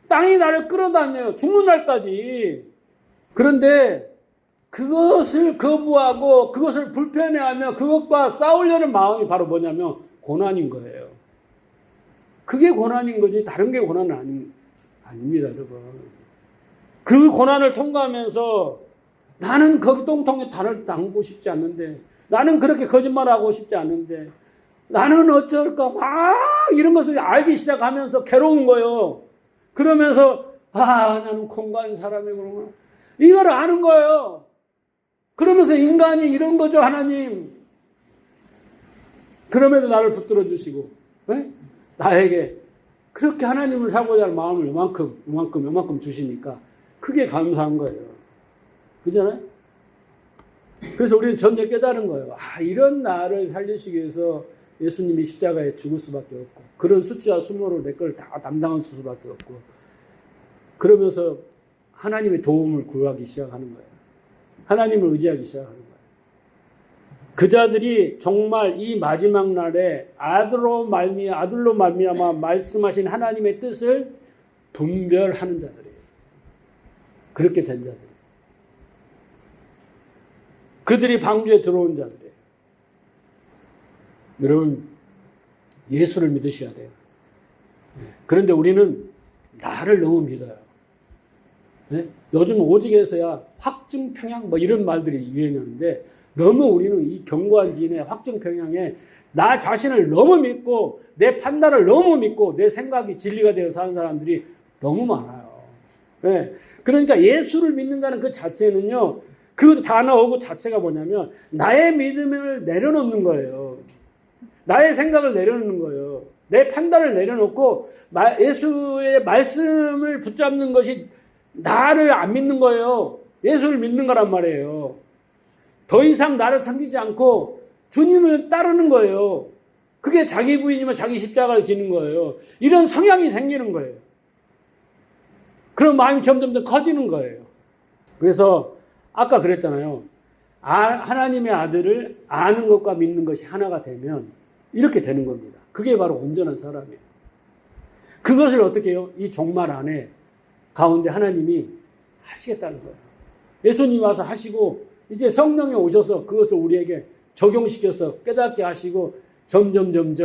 Speaker 1: 땅이 나를 끌어다녀요. 죽는 날까지. 그런데 그것을 거부하고 그것을 불편해하며 그것과 싸우려는 마음이 바로 뭐냐면 고난인 거예요. 그게 고난인 거지 다른 게 고난은 아닙니다, 여러분. 그 고난을 통과하면서 나는 거기 똥통에 발을 담고 싶지 않는데, 나는 그렇게 거짓말하고 싶지 않은데, 나는 어쩔까 막 이런 것을 알기 시작하면서 괴로운 거예요. 그러면서 나는 공간 사람이구나. 이걸 아는 거예요. 그러면서 인간이 이런 거죠, 하나님. 그럼에도 나를 붙들어 주시고, 네? 나에게 그렇게 하나님을 살고자 하는 마음을 요만큼 주시니까 크게 감사한 거예요. 그잖아요? 그래서 우리는 점점 깨달은 거예요. 이런 나를 살리시기 위해서 예수님이 십자가에 죽을 수밖에 없고, 그런 숫자 수모로 내 걸 다 담당할 수밖에 없고, 그러면서 하나님의 도움을 구하기 시작하는 거예요. 하나님을 의지하기 시작하는 거예요. 그 자들이 정말 이 마지막 날에 아들로 말미암아 말씀하신 하나님의 뜻을 분별하는 자들이에요. 그렇게 된 자들. 그들이 방주에 들어온 자들이에요. 여러분, 예수를 믿으셔야 돼요. 그런데 우리는 나를 너무 믿어요. 네? 요즘 오직에서야 확증평양 이런 말들이 유행하는데, 너무 우리는 이 견고한 진의 확증평양에 나 자신을 너무 믿고 내 판단을 너무 믿고 내 생각이 진리가 되어 사는 사람들이 너무 많아요. 네. 그러니까 예수를 믿는다는 그 자체는요, 그 단어하고 자체가 뭐냐면 나의 믿음을 내려놓는 거예요. 나의 생각을 내려놓는 거예요. 내 판단을 내려놓고 예수의 말씀을 붙잡는 것이 나를 안 믿는 거예요. 예수를 믿는 거란 말이에요. 더 이상 나를 섬기지 않고 주님을 따르는 거예요. 그게 자기 부인이면 자기 십자가를 지는 거예요. 이런 성향이 생기는 거예요. 그런 마음이 점점 더 커지는 거예요. 그래서 아까 그랬잖아요. 하나님의 아들을 아는 것과 믿는 것이 하나가 되면 이렇게 되는 겁니다. 그게 바로 온전한 사람이에요. 그것을 어떻게 해요? 이 종말 안에 가운데 하나님이 하시겠다는 거예요. 예수님이 와서 하시고 이제 성령이 오셔서 그것을 우리에게 적용시켜서 깨닫게 하시고 점점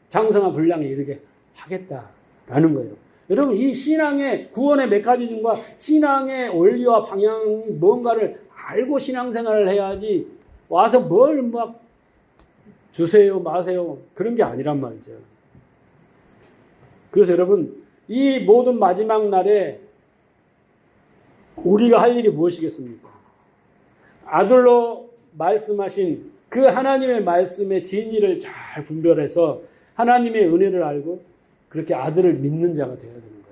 Speaker 1: 장성한 분량에 이르게 하겠다라는 거예요. 여러분, 이 신앙의 구원의 메커니즘과 신앙의 원리와 방향이 뭔가를 알고 신앙생활을 해야지 와서 뭘 막 주세요 마세요 그런 게 아니란 말이죠. 그래서 여러분, 이 모든 마지막 날에 우리가 할 일이 무엇이겠습니까? 아들로 말씀하신 그 하나님의 말씀의 진리를 잘 분별해서 하나님의 은혜를 알고 그렇게 아들을 믿는 자가 되어야 되는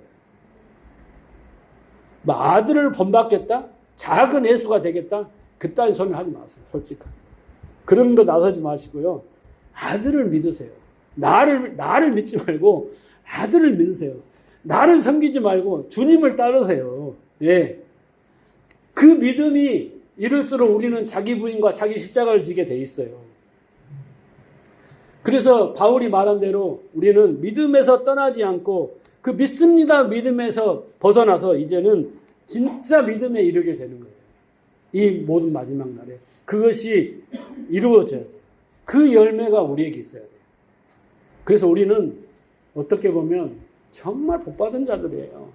Speaker 1: 거예요. 아들을 본받겠다? 작은 예수가 되겠다? 그따위 소리 하지 마세요. 솔직하게. 그런 거 나서지 마시고요. 아들을 믿으세요. 나를 믿지 말고 아들을 믿으세요. 나를 섬기지 말고 주님을 따르세요. 예. 그 믿음이 이럴수록 우리는 자기 부인과 자기 십자가를 지게 돼 있어요. 그래서 바울이 말한 대로 우리는 믿음에서 떠나지 않고 그 믿습니다 믿음에서 벗어나서 이제는 진짜 믿음에 이르게 되는 거예요. 이 모든 마지막 날에 그것이 이루어져야 돼요. 그 열매가 우리에게 있어야 돼요. 그래서 우리는 어떻게 보면 정말 복받은 자들이에요.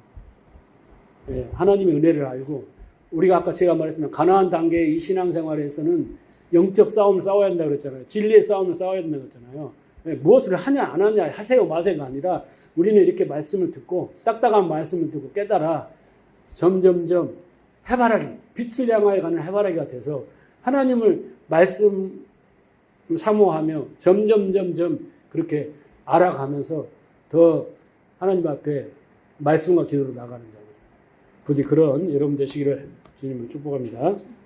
Speaker 1: 예, 하나님의 은혜를 알고 우리가 아까 제가 말했지만 가나안 단계의 이 신앙생활에서는 영적 싸움을 싸워야 한다고 그랬잖아요. 진리의 싸움을 싸워야 된다고 그랬잖아요. 무엇을 하냐 안 하냐 하세요 마세요가 아니라 우리는 이렇게 말씀을 듣고 딱딱한 말씀을 듣고 깨달아 점점점 해바라기 빛을 향하여 가는 해바라기가 돼서 하나님을 말씀 사모하며 점점점점 그렇게 알아가면서 더 하나님 앞에 말씀과 기도로 나가는 자들 부디 그런 여러분 되시기를 주님을 축복합니다.